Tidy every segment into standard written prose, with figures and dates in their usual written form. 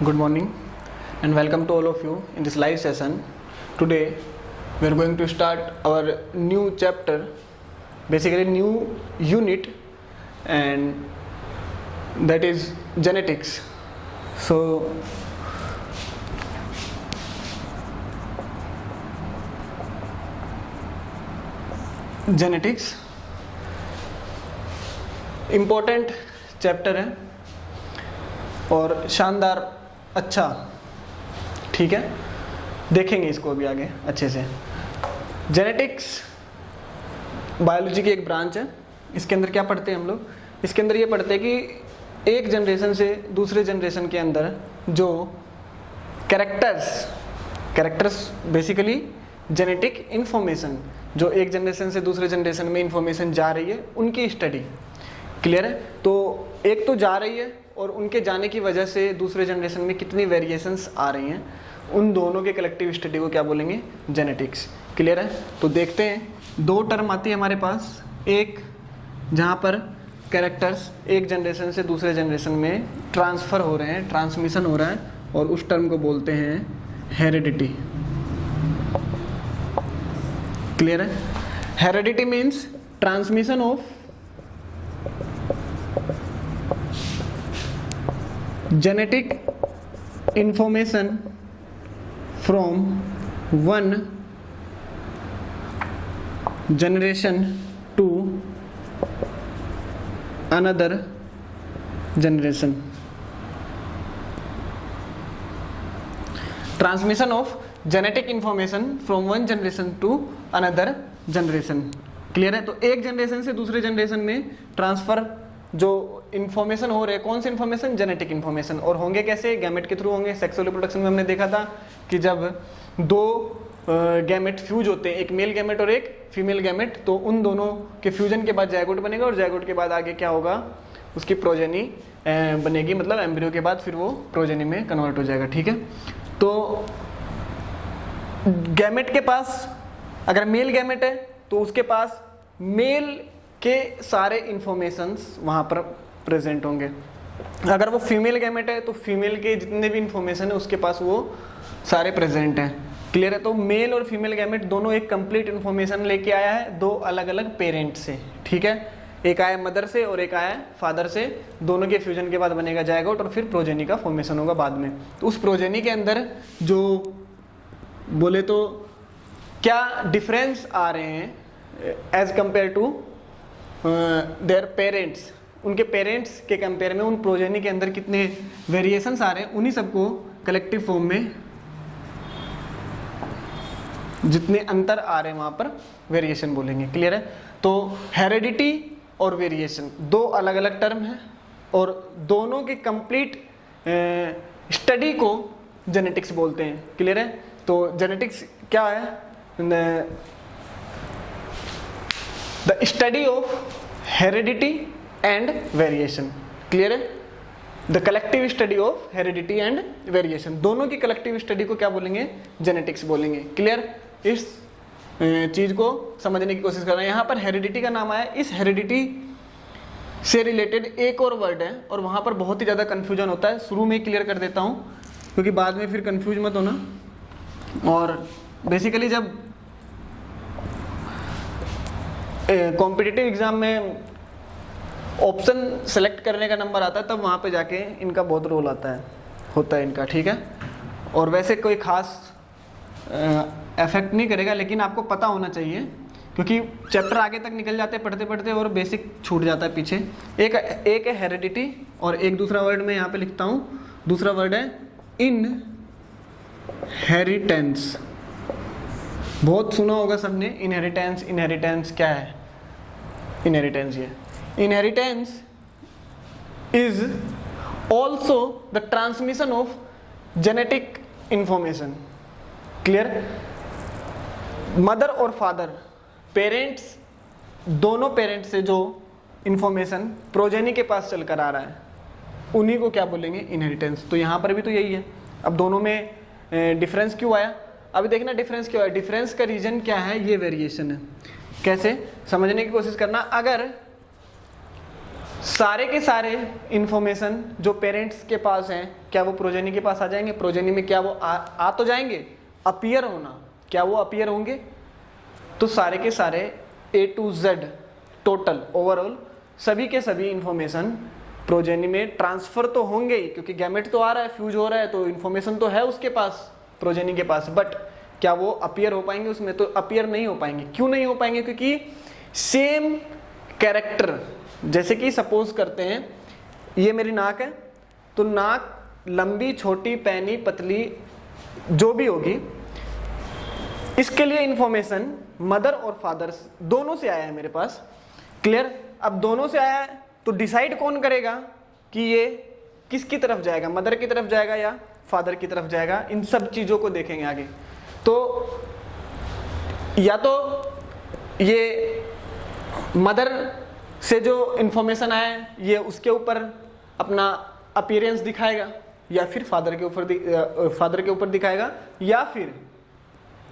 Good morning and welcome to all of you in this live session. Today we are going to start our new chapter, basically new unit, and that is genetics. So genetics important chapter है और शानदार, अच्छा, ठीक है, देखेंगे इसको अभी आगे अच्छे से। जेनेटिक्स बायोलॉजी की एक ब्रांच है। इसके अंदर क्या पढ़ते हैं हम लोग? इसके अंदर ये पढ़ते हैं कि एक जनरेशन से दूसरे जनरेशन के अंदर जो कैरेक्टर्स बेसिकली जेनेटिक इंफॉर्मेशन, जो एक जनरेशन से दूसरे जनरेशन में इंफॉर्मेशन जा रही है, उनकी स्टडी। क्लियर है? तो एक तो जा रही है और उनके जाने की वजह से दूसरे जनरेशन में कितनी वेरिएशंस आ रही हैं, उन दोनों के कलेक्टिव स्टडी को क्या बोलेंगे? जेनेटिक्स। क्लियर है? तो देखते हैं, दो टर्म आती है हमारे पास। एक जहाँ पर कैरेक्टर्स एक जनरेशन से दूसरे जनरेशन में ट्रांसफ़र हो रहे हैं, ट्रांसमिशन हो रहा है, और उस टर्म को बोलते हैं हेरिडिटी। क्लियर है? Heredity means transmission of genetic information from one generation to another generation. Transmission of genetic information from one generation to another generation. Clear है? तो एक जनरेशन से दूसरे जनरेशन में ट्रांसफर जो इन्फॉर्मेशन हो रहे हैं, कौन सी इन्फॉर्मेशन? Genetic information. और होंगे कैसे? गैमेट के थ्रू होंगे। सेक्सुअल रिप्रोडक्शन में हमने देखा था कि जब दो गैमेट फ्यूज होते हैं, एक मेल गैमेट और एक फीमेल गैमेट, तो उन दोनों के फ्यूजन के बाद जायगोट बनेगा, और जायगोट के बाद आगे क्या होगा? उसकी प्रोजेनी बनेगी, मतलब एम्ब्रियो के बाद फिर वो प्रोजेनी में कन्वर्ट हो जाएगा। ठीक है? तो गैमेट के पास अगर मेल गैमेट है तो उसके पास मेल के सारे इंफॉर्मेशंस वहाँ पर प्रेजेंट होंगे। अगर वो फीमेल गैमेट है तो फीमेल के जितने भी इंफॉर्मेशन है उसके पास वो सारे प्रेजेंट हैं। क्लियर है? तो मेल और फीमेल गैमेट दोनों एक कंप्लीट इंफॉर्मेशन लेके आया है दो अलग अलग पेरेंट से। ठीक है? एक आया मदर से और एक आया फादर से। दोनों के फ्यूजन के बाद बनेगा जायगोट और फिर प्रोजेनी का फॉर्मेशन होगा बाद में। तो उस प्रोजेनी के अंदर जो बोले तो क्या डिफरेंस आ रहे हैं as compare to their parents, उनके पेरेंट्स के कंपेयर में उन प्रोजेनी के अंदर कितने वेरिएशंस आ रहे हैं, उन्हीं सबको कलेक्टिव फॉर्म में जितने अंतर आ रहे हैं वहाँ पर वेरिएशन बोलेंगे। क्लियर है? तो हेरिडिटी और वेरिएशन दो अलग अलग टर्म हैं और दोनों की कंप्लीट स्टडी को जेनेटिक्स बोलते हैं। क्लियर है? तो जेनेटिक्स क्या है? The study of heredity and variation. Clear है? The collective study of heredity and variation, दोनों की कलेक्टिव स्टडी को क्या बोलेंगे? जेनेटिक्स बोलेंगे। क्लियर? इस चीज को समझने की कोशिश कर रहे हैं। यहाँ पर हेरिडिटी का नाम आया, इस हेरिडिटी से रिलेटेड एक और वर्ड है और वहाँ पर बहुत ही ज़्यादा कन्फ्यूजन होता है। शुरू में क्लियर कर देता हूँ क्योंकि बाद में फिर कन्फ्यूज मत होना। और बेसिकली जब कॉम्पिटिटिव एग्जाम में ऑप्शन सेलेक्ट करने का नंबर आता है तब वहाँ पे जाके इनका बहुत रोल होता है इनका। ठीक है? और वैसे कोई खास इफेक्ट नहीं करेगा, लेकिन आपको पता होना चाहिए क्योंकि चैप्टर आगे तक निकल जाते पढ़ते पढ़ते और बेसिक छूट जाता है पीछे। एक है हेरिडिटी और एक दूसरा वर्ड मैं यहाँ पे लिखता हूँ, दूसरा वर्ड है इनहेरिटेंस। बहुत सुना होगा सबने इनहेरिटेंस। इनहेरिटेंस क्या है? इनहेरिटेंस ये inheritance is also the transmission of genetic information. Clear? Mother और फादर, पेरेंट्स, दोनों पेरेंट्स से जो इंफॉर्मेशन प्रोजेनी के पास चलकर आ रहा है उन्हीं को क्या बोलेंगे? इनहेरिटेंस। तो यहाँ पर भी तो यही है। अब दोनों में डिफरेंस क्यों आया? अभी देखना डिफरेंस क्यों आया। डिफरेंस का रीजन क्या है? ये वेरिएशन है। कैसे समझने की कोशिश करना। अगर सारे के सारे इंफॉर्मेशन जो पेरेंट्स के पास हैं क्या वो प्रोजेनी के पास आ जाएंगे? प्रोजेनी में क्या वो आ तो जाएंगे? अपीयर होना, क्या वो अपीयर होंगे? तो सारे के सारे A to Z total overall सभी के सभी इंफॉर्मेशन प्रोजेनी में ट्रांसफर तो होंगे ही, क्योंकि गैमेट तो आ रहा है, फ्यूज हो रहा है, तो इंफॉर्मेशन तो है उसके पास, प्रोजेनी के पास, बट क्या वो अपीयर हो पाएंगे उसमें? तो अपीयर नहीं हो पाएंगे। क्यों नहीं हो पाएंगे? क्योंकि सेम कैरेक्टर, जैसे कि सपोज करते हैं ये मेरी नाक है, तो नाक लंबी, छोटी, पैनी, पतली जो भी होगी, इसके लिए इंफॉर्मेशन मदर और फादर दोनों से आया है मेरे पास। क्लियर? अब दोनों से आया है तो डिसाइड कौन करेगा कि ये किसकी तरफ जाएगा, मदर की तरफ जाएगा या फादर की तरफ जाएगा? इन सब चीजों को देखेंगे आगे। तो या तो ये मदर से जो इंफॉर्मेशन आया है ये उसके ऊपर अपना अपीयरेंस दिखाएगा, या फिर फादर के ऊपर दिखाएगा, या फिर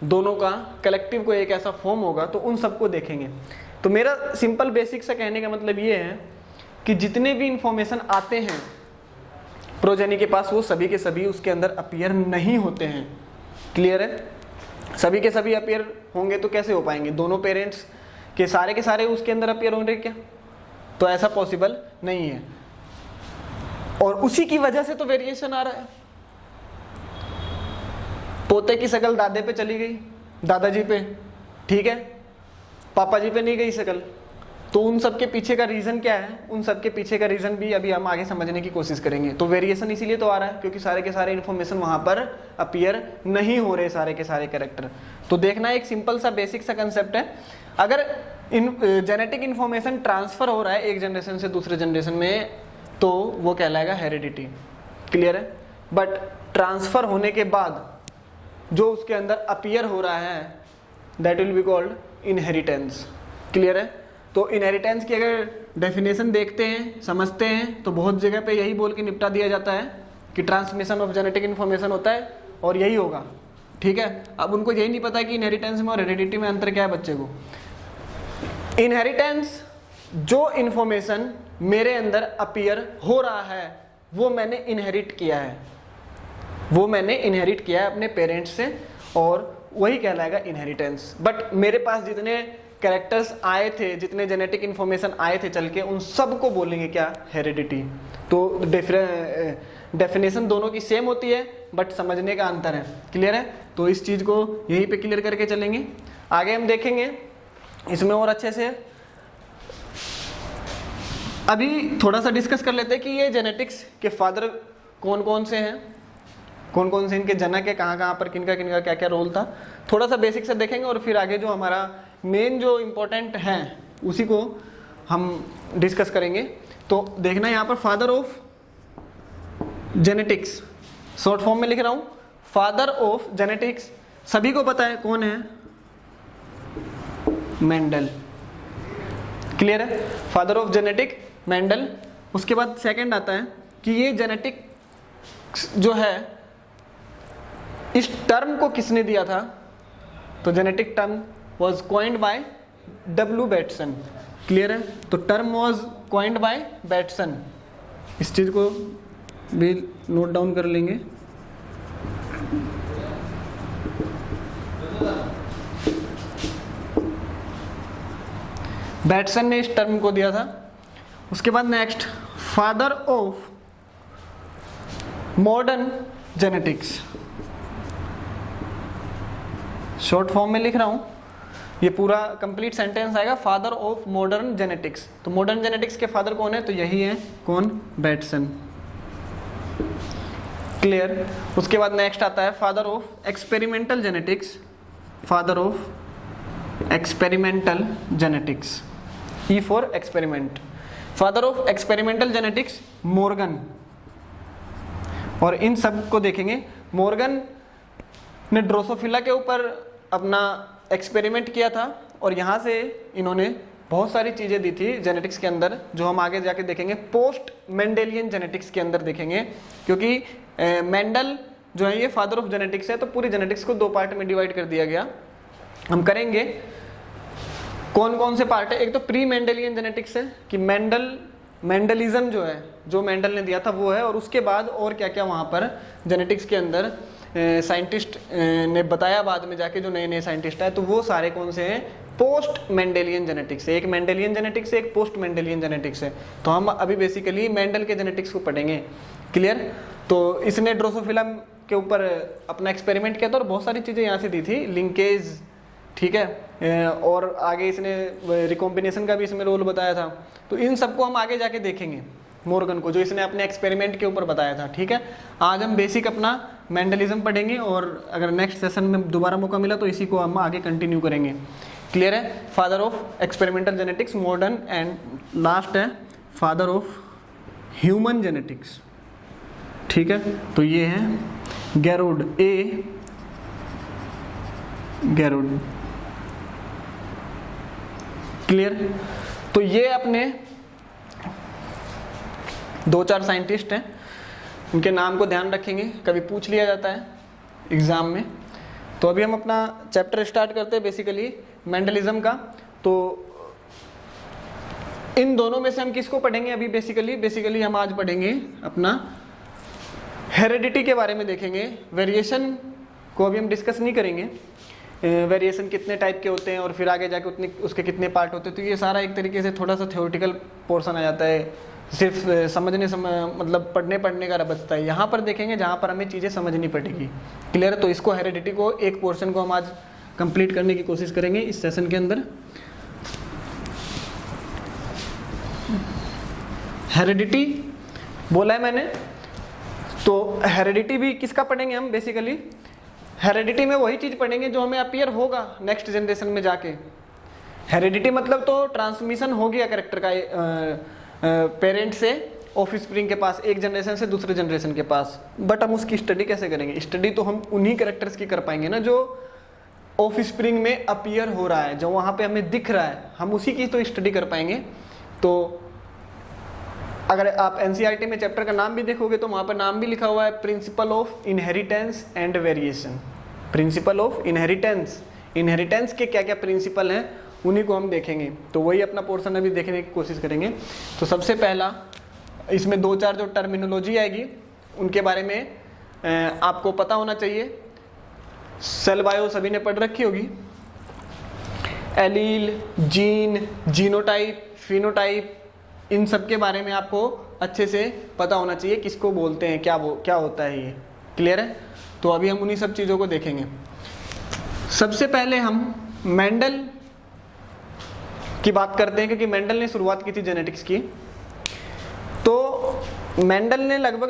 दोनों का कलेक्टिव को एक ऐसा फॉर्म होगा, तो उन सबको देखेंगे। तो मेरा सिंपल बेसिक सा कहने का मतलब ये है कि जितने भी इंफॉर्मेशन आते हैं प्रोजेनी के पास वो सभी के सभी उसके अंदर अपीयर नहीं होते हैं। क्लियर है? सभी के सभी अपीयर होंगे तो कैसे हो पाएंगे? दोनों पेरेंट्स के सारे उसके अंदर अपीयर होंगे क्या? तो ऐसा पॉसिबल नहीं है, और उसी की वजह से तो वेरिएशन आ रहा है। पोते की शकल दादे पे चली गई, दादाजी पे, ठीक है, पापा जी पे नहीं गई शकल, तो उन सब के पीछे का रीजन क्या है? उन सब के पीछे का रीजन भी अभी हम आगे समझने की कोशिश करेंगे। तो वेरिएशन इसीलिए तो आ रहा है क्योंकि सारे के सारे इन्फॉर्मेशन वहां पर अपीयर नहीं हो रहे, सारे के सारे कैरेक्टर। तो देखना एक सिंपल सा बेसिक सा कंसेप्ट है, अगर जेनेटिक इन्फॉर्मेशन ट्रांसफर हो रहा है एक जनरेशन से दूसरे जनरेशन में तो वो कहलाएगा हेरिडिटी। क्लियर है? बट ट्रांसफर होने के बाद जो उसके अंदर अपीयर हो रहा है that will be called inheritance. Clear है? तो इनहेरिटेंस की अगर डेफिनेशन देखते हैं, समझते हैं, तो बहुत जगह पे यही बोल के निपटा दिया जाता है कि ट्रांसमिशन ऑफ जेनेटिक इन्फॉर्मेशन होता है और यही होगा। ठीक है? अब उनको यही नहीं पता कि इनहेरिटेंस में और हेरिडिटी में अंतर क्या है बच्चे को। इनहेरिटेंस जो इन्फॉर्मेशन मेरे अंदर अपीयर हो रहा है वो मैंने इनहेरिट किया है, वो मैंने इनहेरिट किया है अपने पेरेंट्स से, और वही कहलाएगा इनहेरिटेंस। बट मेरे पास जितने कैरेक्टर्स आए थे, जितने जेनेटिक इन्फॉर्मेशन आए थे चल के, उन सब को बोलेंगे क्या? हेरिडिटी। तो डेफिनेशन दोनों की सेम होती है बट समझने का अंतर है। क्लियर है? तो इस चीज को यहीं पे क्लियर करके चलेंगे, आगे हम देखेंगे इसमें और अच्छे से। अभी थोड़ा सा डिस्कस कर लेते हैं कि ये जेनेटिक्स के फादर कौन कौन से हैं, कौन कौन से इनके जनक है, कहाँ कहाँ पर किनका किनका क्या क्या रोल था। थोड़ा सा बेसिक से देखेंगे और फिर आगे जो हमारा मेन जो इम्पोर्टेंट है उसी को हम डिस्कस करेंगे। तो देखना यहाँ पर father of genetics, short form में लिख रहा हूँ, फादर ऑफ जेनेटिक्स सभी को पता है कौन है? मेंडल। क्लियर है? Father of genetic Mendel. उसके बाद सेकंड आता है कि ये जेनेटिक जो है इस टर्म को किसने दिया था? तो genetic term was coined by W. Bateson। Clear है? तो term was coined by Bateson। इस चीज को भी नोट डाउन कर लेंगे। बैटसन ने इस टर्म को दिया था। उसके बाद next father of modern genetics, short form में लिख रहा हूं, ये पूरा कंप्लीट सेंटेंस आएगा, फादर ऑफ मॉडर्न जेनेटिक्स। तो मॉडर्न जेनेटिक्स के फादर कौन है? तो यही है, कौन? बैटसन। क्लियर? उसके बाद नेक्स्ट आता है father of experimental genetics, father of experimental genetics, E for experiment. Father of experimental genetics Morgan. और इन सब को देखेंगे। मॉर्गन ने ड्रोसोफिला के ऊपर अपना एक्सपेरिमेंट किया था और यहाँ से इन्होंने बहुत सारी चीज़ें दी थी जेनेटिक्स के अंदर, जो हम आगे जाके देखेंगे पोस्ट मेंडेलियन जेनेटिक्स के अंदर देखेंगे। क्योंकि मेंडल जो है ये फादर ऑफ जेनेटिक्स है, तो पूरी जेनेटिक्स को दो पार्ट में डिवाइड कर दिया गया। हम करेंगे कौन कौन से पार्ट है। एक तो प्री मेंडेलियन जेनेटिक्स है कि मेंडल मेंडलिज्म जो है, जो मेंडल ने दिया था वो है, और उसके बाद और क्या क्या वहाँ पर जेनेटिक्स के अंदर साइंटिस्ट ने बताया बाद में जाके, जो नए नए साइंटिस्ट आए, तो वो सारे कौन से हैं, पोस्ट मेंडेलियन जेनेटिक्स है। एक मेंडेलियन जेनेटिक्स है, एक पोस्ट मेंडेलियन जेनेटिक्स है। तो हम अभी बेसिकली मेंडल के जेनेटिक्स को पढ़ेंगे। क्लियर? तो इसने ड्रोसोफिला के ऊपर अपना एक्सपेरिमेंट किया था और बहुत सारी चीज़ें यहाँ से दी थी, लिंकेज, ठीक है, और आगे इसने रिकॉम्बिनेशन का भी इसमें रोल बताया था। तो इन सबको हम आगे जाके देखेंगे, मॉर्गन को, जो इसने अपने एक्सपेरिमेंट के ऊपर बताया था। ठीक है, आज हम बेसिक अपना मेंडलिज्म पढ़ेंगे और अगर नेक्स्ट सेशन में दोबारा मौका मिला तो इसी को हम आगे कंटिन्यू करेंगे। क्लियर है? Father of experimental genetics modern, and last है फादर ऑफ ह्यूमन जेनेटिक्स। ठीक है, तो ये है गैरोड, ए गैरोड। क्लियर? तो ये अपने 2-4 साइंटिस्ट हैं, उनके नाम को ध्यान रखेंगे, कभी पूछ लिया जाता है एग्जाम में। तो अभी हम अपना चैप्टर स्टार्ट करते हैं बेसिकली मेंडलिज्म का। तो इन दोनों में से हम किसको पढ़ेंगे अभी? बेसिकली हम आज पढ़ेंगे अपना हेरेडिटी के बारे में देखेंगे। वेरिएशन को अभी हम डिस्कस नहीं करेंगे, वेरिएशन कितने टाइप के होते हैं और फिर आगे जाके उतने उसके कितने पार्ट होते हैं। तो ये सारा एक तरीके से थोड़ा सा थ्योरेटिकल पोर्शन आ जाता है, सिर्फ मतलब पढ़ने का बचता है। यहाँ पर देखेंगे जहाँ पर हमें चीज़ें समझनी पड़ेगी। क्लियर है? तो इसको हेरेडिटी को, एक पोर्शन को हम आज कंप्लीट करने की कोशिश करेंगे इस सेशन के अंदर। हेरेडिटी बोला है मैंने, तो हेरेडिटी भी किसका पढ़ेंगे हम? बेसिकली हेरेडिटी में वही चीज़ पढ़ेंगे जो हमें अपीयर होगा नेक्स्ट जनरेशन में जाके। हेरेडिटी मतलब तो ट्रांसमिशन हो गया कैरेक्टर का पेरेंट से ऑफस्प्रिंग के पास, एक जनरेशन से दूसरे जनरेशन के पास। बट हम उसकी स्टडी कैसे करेंगे? स्टडी तो हम उन्हीं कैरेक्टर्स की कर पाएंगे ना जो ऑफस्प्रिंग में अपीयर हो रहा है, जो वहाँ पे हमें दिख रहा है, हम उसी की तो स्टडी कर पाएंगे। तो अगर आप एनसीईआरटी में चैप्टर का नाम भी देखोगे तो वहाँ पर नाम भी लिखा हुआ है, principle of inheritance and variation. Principle of inheritance, inheritance के क्या क्या प्रिंसिपल हैं उन्हीं को हम देखेंगे। तो वही अपना पोर्शन अभी देखने की कोशिश करेंगे। तो सबसे पहला इसमें 2-4 जो टर्मिनोलॉजी आएगी उनके बारे में आपको पता होना चाहिए। सेल बायो सभी ने पढ़ रखी होगी। एलील, जीन, जीनोटाइप, फिनोटाइप, इन सब के बारे में आपको अच्छे से पता होना चाहिए, किसको बोलते हैं, क्या होता है ये। क्लियर है? तो अभी हम उन्हीं सब चीज़ों को देखेंगे। सबसे पहले हम मेंडल की बात करते हैं, क्योंकि मेंडल ने शुरुआत की थी जेनेटिक्स की। तो मेंडल ने लगभग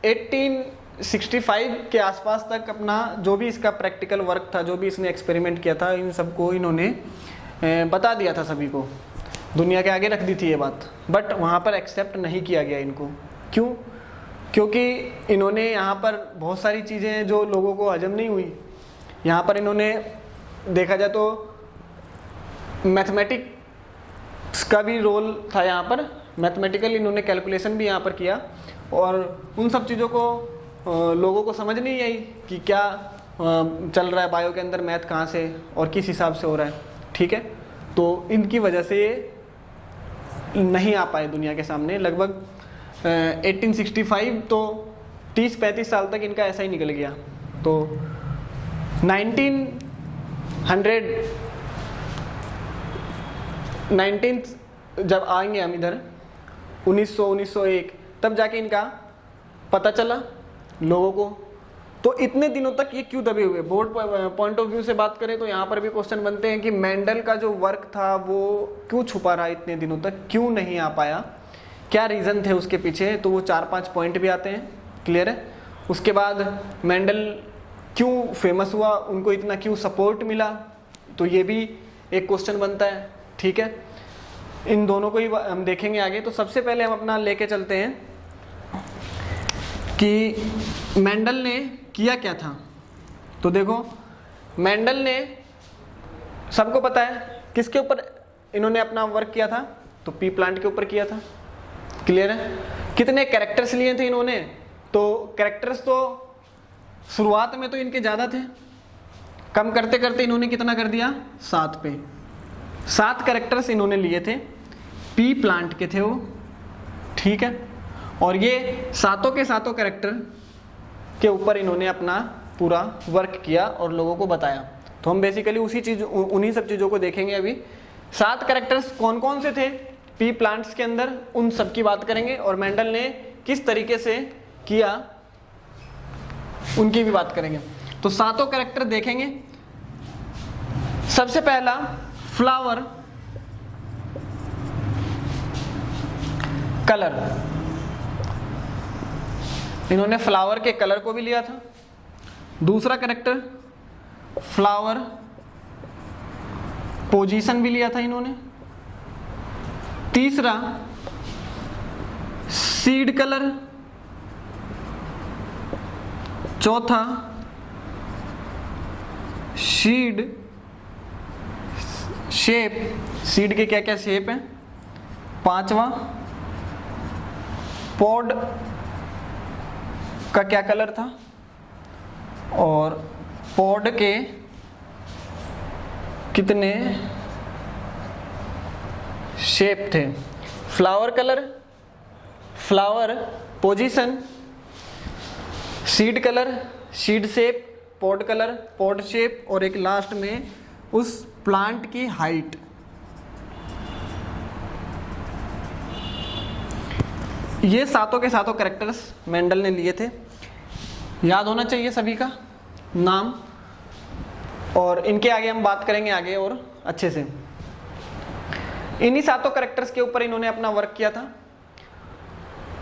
1865 के आसपास तक अपना जो भी इसका प्रैक्टिकल वर्क था, जो भी इसने एक्सपेरिमेंट किया था, इन सबको इन्होंने बता दिया था, सभी को दुनिया के आगे रख दी थी ये बात। बट वहाँ पर एक्सेप्ट नहीं किया गया इनको। क्यों? क्योंकि इन्होंने यहाँ पर बहुत सारी चीज़ें हैं जो लोगों को हजम नहीं हुई। यहाँ पर इन्होंने देखा जाए तो मैथमेटिक्स का भी रोल था यहाँ पर, मैथमेटिकल इन्होंने कैलकुलेशन भी यहाँ पर किया, और उन सब चीज़ों को लोगों को समझ नहीं आई कि क्या चल रहा है बायो के अंदर, मैथ कहाँ से और किस हिसाब से हो रहा है। ठीक है, तो इनकी वजह से ये नहीं आ पाए दुनिया के सामने। लगभग 1865 तो 30-35 साल तक इनका ऐसा ही निकल गया। तो 19 जब आएंगे हम इधर 1901 तब जाके इनका पता चला लोगों को। तो इतने दिनों तक ये क्यों दबे हुए? बोर्ड पॉइंट ऑफ व्यू से बात करें तो यहाँ पर भी क्वेश्चन बनते हैं कि मेंडल का जो वर्क था वो क्यों छुपा रहा इतने दिनों तक, क्यों नहीं आ पाया, क्या रीज़न थे उसके पीछे? तो वो 4-5 पॉइंट भी आते हैं। क्लियर है? उसके बाद मेंडल क्यों फेमस हुआ, उनको इतना क्यों सपोर्ट मिला, तो ये भी एक क्वेश्चन बनता है। ठीक है, इन दोनों को ही हम देखेंगे आगे। तो सबसे पहले हम अपना लेके चलते हैं कि मेंडल ने किया क्या था। तो देखो, मेंडल ने, सबको पता है किसके ऊपर इन्होंने अपना वर्क किया था, तो पी प्लांट के ऊपर किया था। क्लियर है? कितने कैरेक्टर्स लिए थे इन्होंने? तो कैरेक्टर्स तो शुरुआत में तो इनके ज़्यादा थे, कम करते करते इन्होंने कितना कर दिया, 7 पे 7 कैरेक्टर्स इन्होंने लिए थे। पी प्लांट के थे वो। ठीक है। और ये सातों के सातों कैरेक्टर के ऊपर इन्होंने अपना पूरा वर्क किया और लोगों को बताया। तो हम बेसिकली उन्हीं सब चीज़ों को देखेंगे अभी। 7 कैरेक्टर्स कौन कौन से थे पी प्लांट्स के अंदर, उन सब की बात करेंगे, और मेंडल ने किस तरीके से किया उनकी भी बात करेंगे। तो सातों कैरेक्टर देखेंगे। सबसे पहला फ्लावर कलर, इन्होंने फ्लावर के कलर को भी लिया था। दूसरा कैरेक्टर फ्लावर पोजीशन भी लिया था इन्होंने। तीसरा सीड कलर। चौथा सीड शेप, सीड के क्या क्या शेप है। पांचवा पॉड का क्या कलर था, और पॉड के कितने शेप थे। Flower colour, flower position, seed colour, seed shape, pod colour, pod shape, और एक लास्ट में उस प्लांट की हाइट। ये सातों के सातों कैरेक्टर्स मेंडल ने लिए थे। याद होना चाहिए सभी का नाम, और इनके आगे हम बात करेंगे आगे और अच्छे से। इन्हीं सातों कैरेक्टर्स के ऊपर इन्होंने अपना वर्क किया था।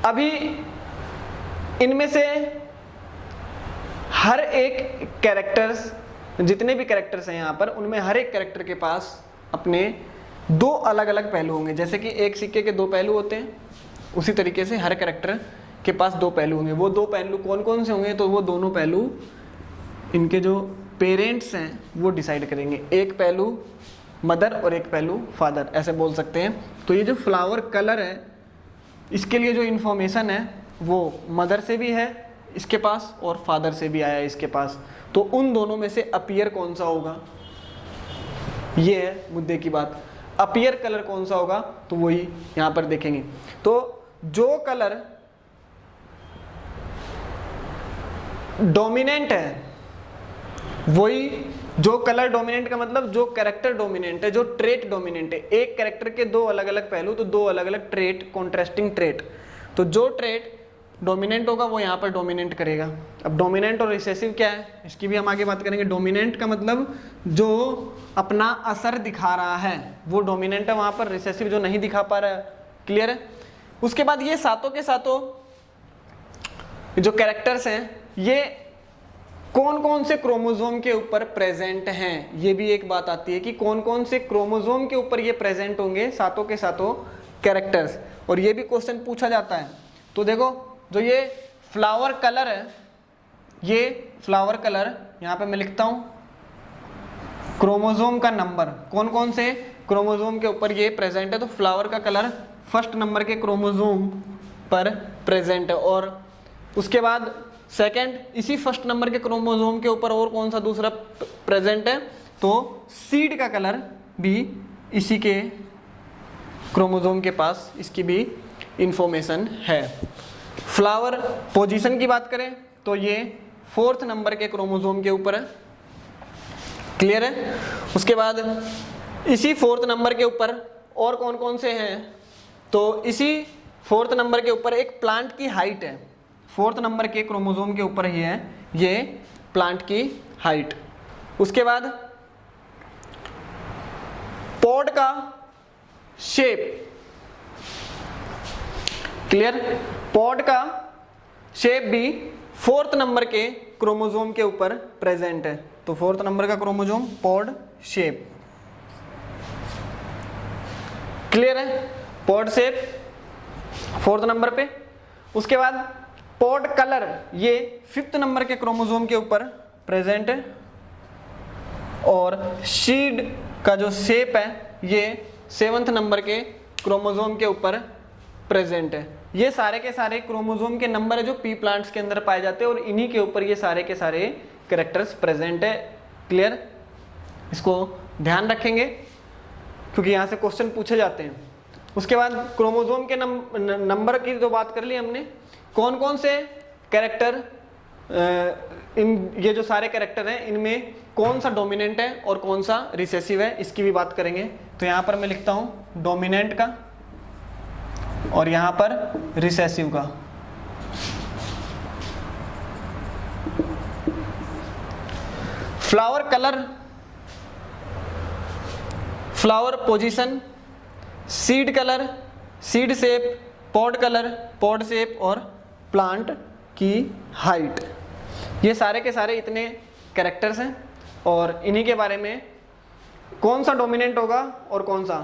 अभी इनमें से हर एक कैरेक्टर्स, जितने भी कैरेक्टर्स हैं यहाँ पर, उनमें हर एक कैरेक्टर के पास अपने 2 अलग अलग पहलू होंगे। जैसे कि एक सिक्के के 2 पहलू होते हैं, उसी तरीके से हर कैरेक्टर के पास 2 पहलू होंगे। वो 2 पहलू कौन कौन से होंगे, तो वो दोनों पहलू इनके जो पेरेंट्स हैं वो डिसाइड करेंगे। एक पहलू मदर और एक पहलू फादर, ऐसे बोल सकते हैं। तो ये जो फ्लावर कलर है, इसके लिए जो इन्फॉर्मेशन है वो मदर से भी है इसके पास और फादर से भी आया है इसके पास। तो उन दोनों में से अपीयर कौन सा होगा, ये है मुद्दे की बात। अपीयर कलर कौन सा होगा, तो वही यहाँ पर देखेंगे। तो जो कलर डोमिनेंट है, वही जो कलर डोमिनेंट का मतलब जो कैरेक्टर डोमिनेंट है, जो ट्रेट डोमिनेंट है। एक कैरेक्टर के 2 अलग अलग पहलू, तो 2 अलग अलग ट्रेट, कॉन्ट्रास्टिंग ट्रेट। तो जो ट्रेट डोमिनेंट होगा वो यहाँ पर डोमिनेंट करेगा। अब डोमिनेंट और रिसेसिव क्या है, इसकी भी हम आगे बात करेंगे। डोमिनेंट का मतलब जो अपना असर दिखा रहा है वो डोमिनेंट है वहाँ पर, रिसेसिव जो नहीं दिखा पा रहा है। क्लियर है। उसके बाद ये सातों के सातों जो कैरेक्टर्स हैं, ये कौन कौन से क्रोमोसोम के ऊपर प्रेजेंट हैं, ये भी एक बात आती है कि कौन कौन से क्रोमोसोम के ऊपर ये प्रेजेंट होंगे सातों के सातों कैरेक्टर्स। और ये भी क्वेश्चन पूछा जाता है। तो देखो, जो ये फ्लावर कलर है, ये फ्लावर कलर यहाँ पे मैं लिखता हूँ क्रोमोसोम का नंबर, कौन कौन से क्रोमोसोम के ऊपर ये प्रेजेंट है। तो फ्लावर का कलर फर्स्ट नंबर के क्रोमोसोम पर प्रेजेंट है। और उसके बाद सेकंड, इसी फर्स्ट नंबर के क्रोमोसोम के ऊपर और कौन सा दूसरा प्रेजेंट है, तो सीड का कलर भी इसी के क्रोमोसोम के पास, इसकी भी इंफॉर्मेशन है। फ्लावर पोजीशन की बात करें तो ये 4th नंबर के क्रोमोसोम के ऊपर है। क्लियर है। उसके बाद इसी 4th नंबर के ऊपर और कौन कौन से हैं, तो इसी 4th नंबर के ऊपर एक प्लांट की हाइट है। 4th नंबर के क्रोमोसोम के ऊपर ही है ये प्लांट की हाइट। उसके बाद पॉड का शेप। क्लियर। पॉड का शेप भी 4th नंबर के क्रोमोसोम के ऊपर प्रेजेंट है। तो 4th नंबर का क्रोमोसोम, पॉड शेप। क्लियर है। पॉड शेप 4th नंबर पे। उसके बाद पॉड कलर, ये 5th नंबर के क्रोमोसोम के ऊपर प्रेजेंट है। और सीड का जो शेप है ये 7th नंबर के क्रोमोसोम के ऊपर प्रेजेंट है। ये सारे के सारे क्रोमोसोम के नंबर है जो पी प्लांट्स के अंदर पाए जाते हैं, और इन्हीं के ऊपर ये सारे के सारे कैरेक्टर्स प्रेजेंट है। क्लियर। इसको ध्यान रखेंगे क्योंकि यहाँ से क्वेश्चन पूछे जाते हैं। उसके बाद क्रोमोसोम के नंबर की तो बात कर ली हमने। कौन कौन से कैरेक्टर, इन ये जो सारे कैरेक्टर हैं इनमें कौन सा डोमिनेंट है और कौन सा रिसेसिव है, इसकी भी बात करेंगे। तो यहाँ पर मैं लिखता हूँ डोमिनेंट का और यहाँ पर रिसेसिव का। Flower colour, flower position, seed colour, seed shape, pod colour, pod shape और प्लांट की हाइट, ये सारे के सारे इतने कैरेक्टर्स हैं और इन्हीं के बारे में कौन सा डोमिनेंट होगा और कौन सा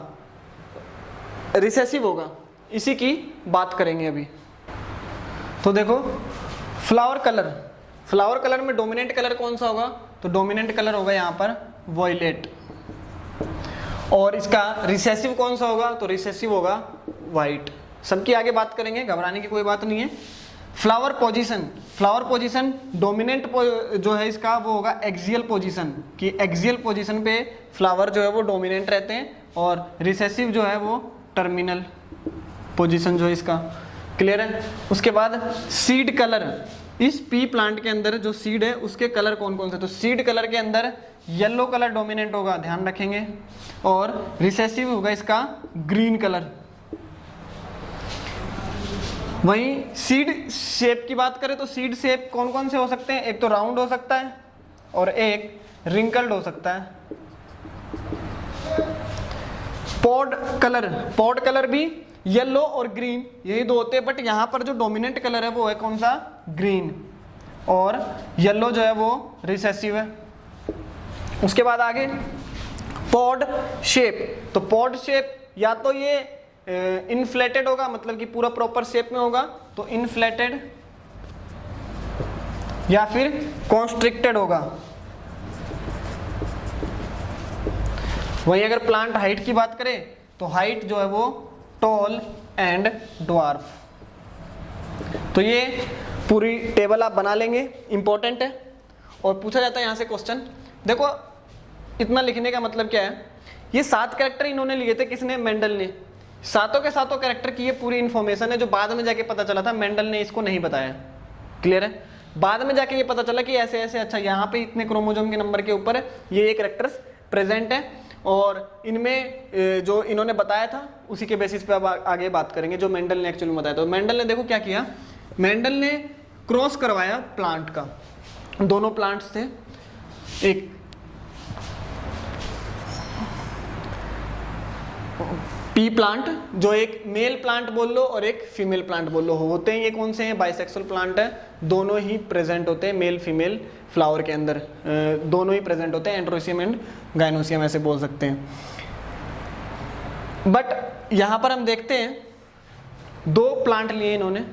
रिसेसिव होगा, इसी की बात करेंगे अभी। तो देखो फ्लावर कलर, फ्लावर कलर में डोमिनेंट कलर कौन सा होगा, तो डोमिनेंट कलर होगा यहाँ पर वॉयलेट। और इसका रिसेसिव कौन सा होगा, तो रिसेसिव होगा वाइट। सबकी आगे बात करेंगे, घबराने की कोई बात नहीं है। Flower position, flower position dominant जो है इसका वो होगा एक्सियल पोजीशन, कि एक्सियल पोजीशन पे फ्लावर जो है वो डोमिनेंट रहते हैं, और रिसेसिव जो है वो टर्मिनल पोजीशन जो है इसका। क्लियर है। उसके बाद सीड कलर, इस पी प्लांट के अंदर जो सीड है उसके कलर कौन कौन से, तो सीड कलर के अंदर येलो कलर डोमिनेंट होगा, ध्यान रखेंगे, और रिसेसिव होगा इसका ग्रीन कलर। वहीं सीड शेप की बात करें तो सीड शेप कौन कौन से हो सकते हैं, एक तो राउंड हो सकता है और एक रिंकल्ड हो सकता है। पॉड कलर, पॉड कलर भी येलो और ग्रीन यही दो होते हैं, बट यहाँ पर जो डोमिनेंट कलर है वो है कौन सा, ग्रीन, और येलो जो है वो रिसेसिव है। उसके बाद आगे पॉड शेप, तो पॉड शेप या तो ये इनफ्लेटेड होगा, मतलब कि पूरा प्रॉपर शेप में होगा तो इनफ्लेटेड, या फिर कॉन्स्ट्रिक्टेड होगा। वहीं अगर प्लांट हाइट की बात करें तो हाइट जो है वो टॉल एंड ड्वार्फ। तो ये पूरी टेबल आप बना लेंगे, इंपॉर्टेंट है और पूछा जाता है यहां से क्वेश्चन। देखो इतना लिखने का मतलब क्या है, ये 7 कैरेक्टर इन्होंने लिए थे, किसने, मेंडल ने। सातों के सातों कैरेक्टर की ये पूरी इंफॉर्मेशन है जो बाद में जाके पता चला था मेंडल ने इसको नहीं बताया। क्लियर है। बाद में जाके ये पता चला कि ऐसे ऐसे, अच्छा यहाँ पे इतने क्रोमोसोम के नंबर के ऊपर ये कैरेक्टर्स प्रेजेंट है, और इनमें जो इन्होंने बताया था उसी के बेसिस पे अब आगे बात करेंगे जो मेंडल ने एक्चुअली बताया। तो मेंडल ने देखो क्या किया, मेंडल ने क्रॉस करवाया प्लांट का, दोनों प्लांट्स थे, एक पी प्लांट जो एक मेल प्लांट बोल लो और एक फीमेल प्लांट बोल लो, होते हैं ये कौन से हैं, बाइसेक्सुअल प्लांट है, दोनों ही प्रेजेंट होते हैं मेल फीमेल फ्लावर के अंदर, दोनों ही प्रेजेंट होते हैं, एंड्रोसियम एंड गाइनोसियम ऐसे बोल सकते हैं। बट यहाँ पर हम देखते हैं 2 प्लांट लिए इन्होंने,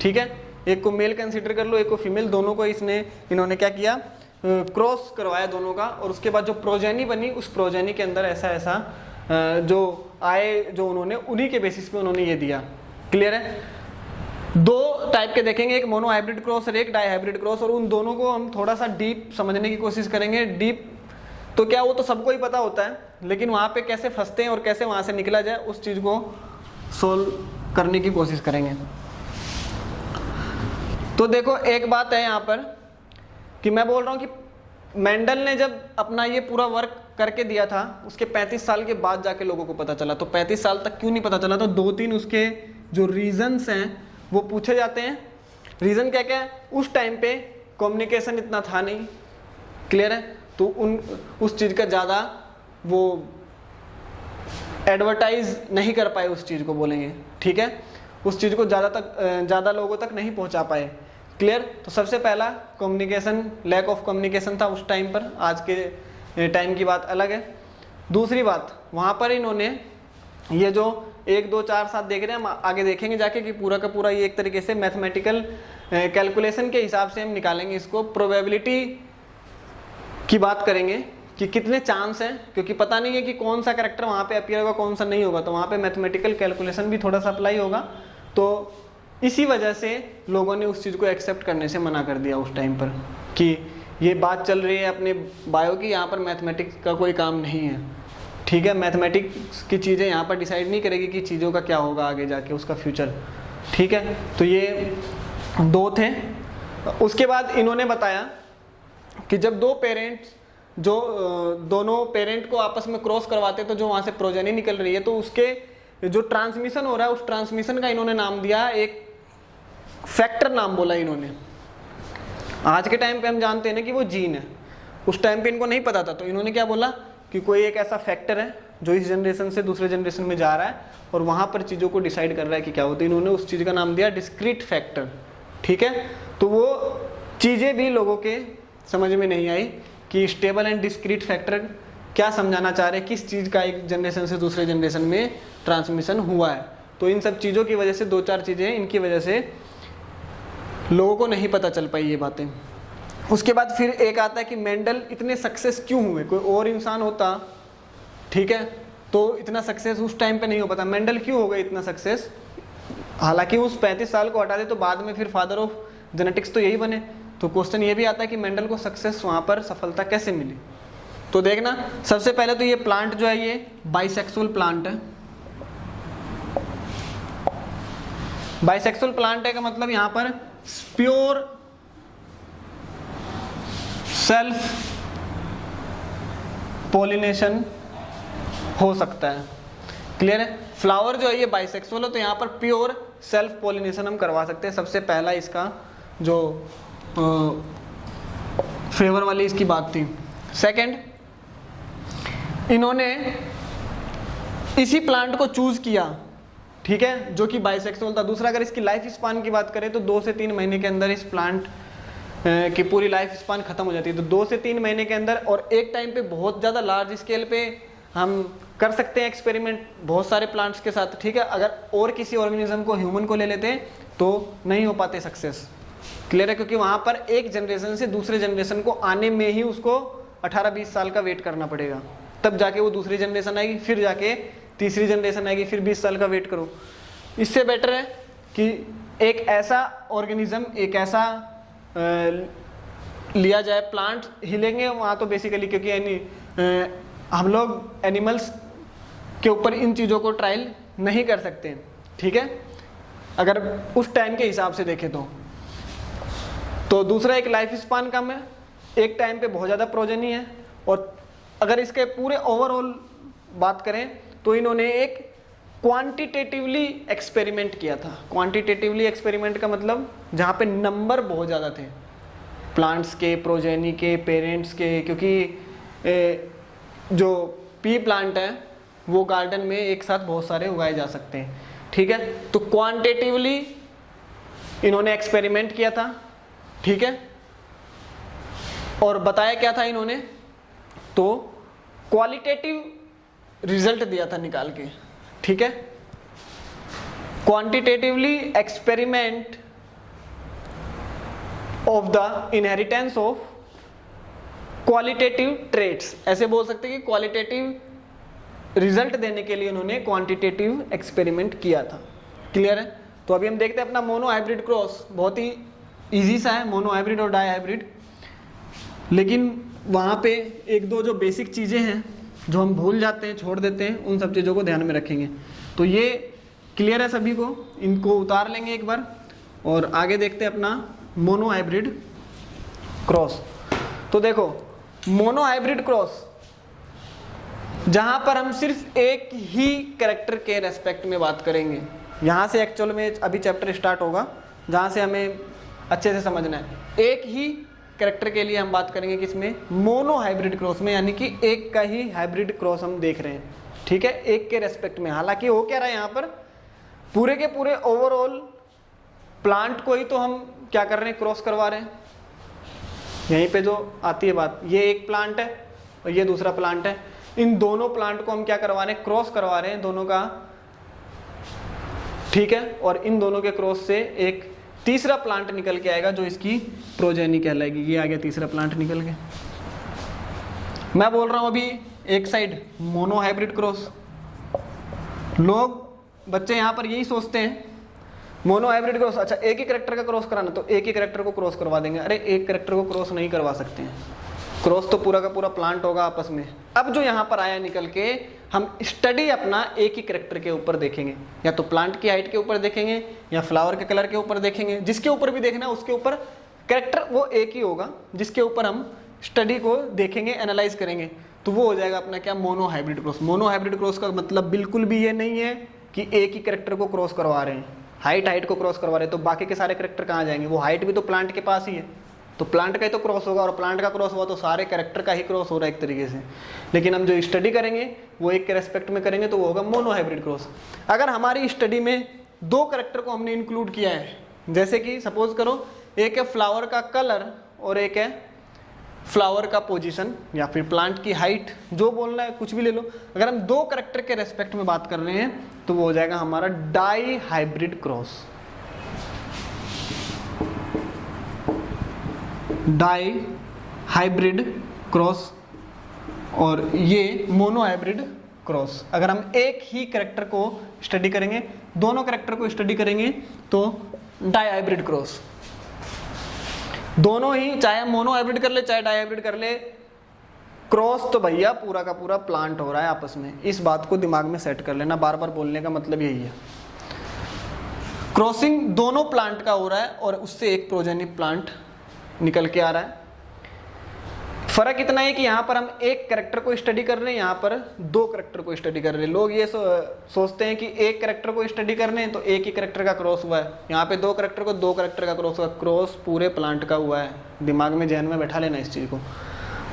ठीक है, एक को मेल कंसीडर कर लो, एक को फीमेल, दोनों को इन्होंने क्या किया, क्रॉस करवाया दोनों का, और उसके बाद जो प्रोजेनी बनी उस प्रोजेनी के अंदर ऐसा ऐसा जो आए जो उन्होंने उन्हीं के बेसिस पे उन्होंने ये दिया। क्लियर है। 2 टाइप के देखेंगे, एक मोनो हाइब्रिड क्रॉस और एक डाई हाइब्रिड क्रॉस, और उन दोनों को हम थोड़ा सा डीप समझने की कोशिश करेंगे। डीप तो क्या, वो तो सबको ही पता होता है, लेकिन वहाँ पे कैसे फंसते हैं और कैसे वहाँ से निकला जाए उस चीज़ को सोल्व करने की कोशिश करेंगे। तो देखो एक बात है यहाँ पर कि मैं बोल रहा हूँ कि मेंडल ने जब अपना ये पूरा वर्क करके दिया था उसके 35 साल के बाद जाके लोगों को पता चला। तो 35 साल तक क्यों नहीं पता चला, तो 2-3 उसके जो रीजंस हैं वो पूछे जाते हैं। रीजन क्या क्या है, उस टाइम पे कम्युनिकेशन इतना था नहीं। क्लियर है। तो उस चीज़ का ज़्यादा वो एडवर्टाइज नहीं कर पाए, उस चीज़ को बोलेंगे, ठीक है, उस चीज़ को ज़्यादा लोगों तक नहीं पहुंचा पाए। क्लियर। तो सबसे पहला कम्युनिकेशन, लैक ऑफ कम्युनिकेशन था उस टाइम पर, आज के टाइम की बात अलग है। दूसरी बात, वहाँ पर इन्होंने ये जो 1 2 4 7 देख रहे हैं, हम आगे देखेंगे जाके कि पूरा का पूरा ये एक तरीके से मैथमेटिकल कैलकुलेशन के हिसाब से हम निकालेंगे इसको, प्रोबेबिलिटी की बात करेंगे कि कितने चांस हैं, क्योंकि पता नहीं है कि कौन सा कैरेक्टर वहाँ पे अपीयर होगा कौन सा नहीं होगा, तो वहाँ पे मैथमेटिकल कैलकुलेशन भी थोड़ा सा अप्लाई होगा। तो इसी वजह से लोगों ने उस चीज़ को एक्सेप्ट करने से मना कर दिया उस टाइम पर कि ये बात चल रही है अपने बायो की, यहाँ पर मैथमेटिक्स का कोई काम नहीं है, ठीक है, मैथमेटिक्स की चीज़ें यहाँ पर डिसाइड नहीं करेगी कि चीज़ों का क्या होगा आगे जाके उसका फ्यूचर। ठीक है, तो ये 2 थे। उसके बाद इन्होंने बताया कि जब दो पेरेंट्स जो दोनों पेरेंट को आपस में क्रॉस करवाते तो जो वहाँ से प्रोजेनी निकल रही है, तो उसके जो ट्रांसमिशन हो रहा है उस ट्रांसमिशन का इन्होंने नाम दिया, एक फैक्टर नाम बोला इन्होंने। आज के टाइम पे हम जानते हैं ना कि वो जीन है, उस टाइम पे इनको नहीं पता था, तो इन्होंने क्या बोला कि कोई एक ऐसा फैक्टर है जो इस जनरेशन से दूसरे जनरेशन में जा रहा है और वहाँ पर चीज़ों को डिसाइड कर रहा है कि क्या होता है। इन्होंने उस चीज़ का नाम दिया डिस्क्रीट फैक्टर। ठीक है, तो वो चीज़ें भी लोगों के समझ में नहीं आई कि स्टेबल एंड डिस्क्रीट फैक्टर क्या समझाना चाह रहे हैं, किस चीज़ का एक जनरेशन से दूसरे जनरेशन में ट्रांसमिशन हुआ है। तो इन सब चीज़ों की वजह से 2-4 चीज़ें इनकी वजह से लोगों को नहीं पता चल पाई ये बातें। उसके बाद फिर एक आता है कि मेंडल इतने सक्सेस क्यों हुए, कोई और इंसान होता, ठीक है, तो इतना सक्सेस उस टाइम पे नहीं हो पाता, मेंडल क्यों हो गए इतना सक्सेस। हालांकि उस 35 साल को हटा दे तो बाद में फिर फादर ऑफ जेनेटिक्स तो यही बने। तो क्वेश्चन ये भी आता है कि मेंडल को सक्सेस वहाँ पर सफलता कैसे मिली। तो देखना, सबसे पहले तो ये प्लांट जो है ये बाइसेक्सुअल प्लांट है। बाइसेक्सुअल प्लांट है का मतलब यहाँ पर प्योर सेल्फ पॉलिनेशन हो सकता है। क्लियर है, फ्लावर जो है ये बाइसेक्सुअल है तो यहाँ पर प्योर सेल्फ पॉलिनेशन हम करवा सकते हैं। सबसे पहला इसका जो फेवर वाली इसकी बात थी। सेकंड, इन्होंने इसी प्लांट को चूज किया, ठीक है, जो कि बाइसेक्सुअल था। दूसरा, अगर इसकी लाइफ स्पान की बात करें तो 2 से 3 महीने के अंदर इस प्लांट की पूरी लाइफ स्पान खत्म हो जाती है। तो 2 से 3 महीने के अंदर, और एक टाइम पे बहुत ज़्यादा लार्ज स्केल पे हम कर सकते हैं एक्सपेरिमेंट बहुत सारे प्लांट्स के साथ। ठीक है, अगर और किसी ऑर्गेनिज्म को, ह्यूमन को ले लेते तो नहीं हो पाते सक्सेस। क्लियर है, क्योंकि वहाँ पर एक जनरेशन से दूसरे जनरेशन को आने में ही उसको 18-20 साल का वेट करना पड़ेगा, तब जाके वो दूसरी जनरेशन आएगी, फिर जाके तीसरी जनरेशन आएगी, फिर 20 साल का वेट करो। इससे बेटर है कि एक ऐसा ऑर्गेनिज्म, एक ऐसा लिया जाए। प्लांट हिलेंगे वहाँ तो बेसिकली, क्योंकि हम लोग एनिमल्स के ऊपर इन चीज़ों को ट्रायल नहीं कर सकते। ठीक है, अगर उस टाइम के हिसाब से देखें तो दूसरा, एक लाइफ स्पान कम है, एक टाइम पे बहुत ज़्यादा प्रोजेनी है। और अगर इसके पूरे ओवरऑल बात करें तो इन्होंने एक क्वांटिटेटिवली एक्सपेरिमेंट किया था। क्वांटिटेटिवली एक्सपेरिमेंट का मतलब जहाँ पे नंबर बहुत ज़्यादा थे प्लांट्स के, प्रोजेनी के, पेरेंट्स के, क्योंकि जो पी प्लांट है वो गार्डन में एक साथ बहुत सारे उगाए जा सकते हैं। ठीक है, तो क्वांटिटेटिवली इन्होंने एक्सपेरिमेंट किया था। ठीक है, और बताया क्या था इन्होंने, तो क्वालिटेटिव रिजल्ट दिया था निकाल के। ठीक है, quantitatively experiment of the inheritance of qualitative traits, ऐसे बोल सकते हैं कि क्वालिटेटिव रिजल्ट देने के लिए उन्होंने क्वांटिटेटिव एक्सपेरिमेंट किया था। क्लियर है, तो अभी हम देखते हैं अपना मोनो हाइब्रिड क्रॉस। बहुत ही इजी सा है, मोनो हाइब्रिड और डाई हाइब्रिड, लेकिन वहाँ पे 1-2 जो बेसिक चीज़ें हैं जो हम भूल जाते हैं, छोड़ देते हैं, उन सब चीज़ों को ध्यान में रखेंगे। तो ये क्लियर है सभी को, इनको उतार लेंगे एक बार और आगे देखते हैं अपना मोनो हाइब्रिड क्रॉस। तो देखो, मोनो हाइब्रिड क्रॉस जहाँ पर हम सिर्फ एक ही कैरेक्टर के रेस्पेक्ट में बात करेंगे। यहाँ से एक्चुअल में अभी चैप्टर स्टार्ट होगा जहाँ से हमें अच्छे से समझना है। एक ही कैरेक्टर के लिए हम बात करेंगे किसमें, मोनो हाइब्रिड क्रॉस में, यानी कि एक का ही हाइब्रिड क्रॉस हम देख रहे हैं। ठीक है, एक के रेस्पेक्ट में। हालांकि हो क्या रहा है यहाँ पर, पूरे के पूरे ओवरऑल प्लांट को ही तो हम क्या कर रहे हैं, क्रॉस करवा रहे हैं। यहीं पे जो आती है बात, ये एक प्लांट है और ये दूसरा प्लांट है, इन दोनों प्लांट को हम क्या करवा रहे हैं, क्रॉस करवा रहे हैं दोनों का। ठीक है, और इन दोनों के क्रॉस से एक तीसरा प्लांट निकल के आएगा जो इसकी प्रोजेनी कहलाएगी। ये आ गया तीसरा प्लांट निकल के। मैं बोल रहा हूं अभी एक साइड मोनो हाइब्रिड क्रॉस। लोग, बच्चे यहाँ पर यही सोचते हैं मोनो हाइब्रिड क्रॉस, अच्छा एक ही कैरेक्टर का क्रॉस कराना तो एक ही कैरेक्टर को क्रॉस करवा देंगे। अरे एक कैरेक्टर को क्रॉस नहीं करवा सकते हैं, क्रॉस तो पूरा का पूरा प्लांट होगा आपस में। अब जो यहाँ पर आया निकल के हम स्टडी अपना एक ही करेक्टर के ऊपर देखेंगे, या तो प्लांट की हाइट के ऊपर देखेंगे या फ्लावर के कलर के ऊपर देखेंगे, जिसके ऊपर भी देखना है उसके ऊपर करेक्टर वो एक ही होगा जिसके ऊपर हम स्टडी को देखेंगे, एनालाइज करेंगे, तो वो हो जाएगा अपना क्या, mono hybrid cross. Mono hybrid cross का मतलब बिल्कुल भी ये नहीं है कि एक ही करेक्टर को क्रॉस करवा रहे हैं, हाइट को क्रॉस करवा रहे हैं, तो बाकी के सारे करेक्टर कहाँ जाएंगे, वो हाइट भी तो प्लांट के पास ही है, तो प्लांट का ही तो क्रॉस होगा, और प्लांट का क्रॉस हुआ तो सारे करेक्टर का ही क्रॉस हो रहा है एक तरीके से। लेकिन हम जो स्टडी करेंगे वो एक के रेस्पेक्ट में करेंगे, तो वो होगा मोनो हाइब्रिड क्रॉस। अगर हमारी स्टडी में दो करेक्टर को हमने इंक्लूड किया है, जैसे कि सपोज करो एक है फ्लावर का कलर और एक है फ्लावर का पोजीशन या फिर प्लांट की हाइट, जो बोलना है कुछ भी ले लो, अगर हम दो करेक्टर के रेस्पेक्ट में बात कर रहे हैं तो वो हो जाएगा हमारा dihybrid cross. Dihybrid cross और ये मोनो हाइब्रिड क्रॉस। अगर हम एक ही करेक्टर को स्टडी करेंगे, दोनों करेक्टर को स्टडी करेंगे तो डाई हाइब्रिड क्रॉस। दोनों ही, चाहे हम मोनो हाइब्रिड कर ले चाहे डाई हाइब्रिड कर ले, क्रॉस तो भैया पूरा का पूरा प्लांट हो रहा है आपस में। इस बात को दिमाग में सेट कर लेना, बार बार बोलने का मतलब यही है। क्रॉसिंग दोनों प्लांट का हो रहा है और उससे एक प्रोजेनी प्लांट निकल के आ रहा है। फर्क इतना है कि यहाँ पर हम एक करेक्टर को स्टडी कर रहे हैं, यहाँ पर दो करेक्टर को स्टडी कर रहे हैं। लोग ये सोचते हैं कि एक करेक्टर को स्टडी कर रहे हैं तो एक ही करेक्टर का क्रॉस हुआ है, यहाँ पे दो करेक्टर को दो करेक्टर का क्रॉस हुआ। क्रॉस पूरे प्लांट का हुआ है, दिमाग में जहन में बैठा लेना इस चीज़ को,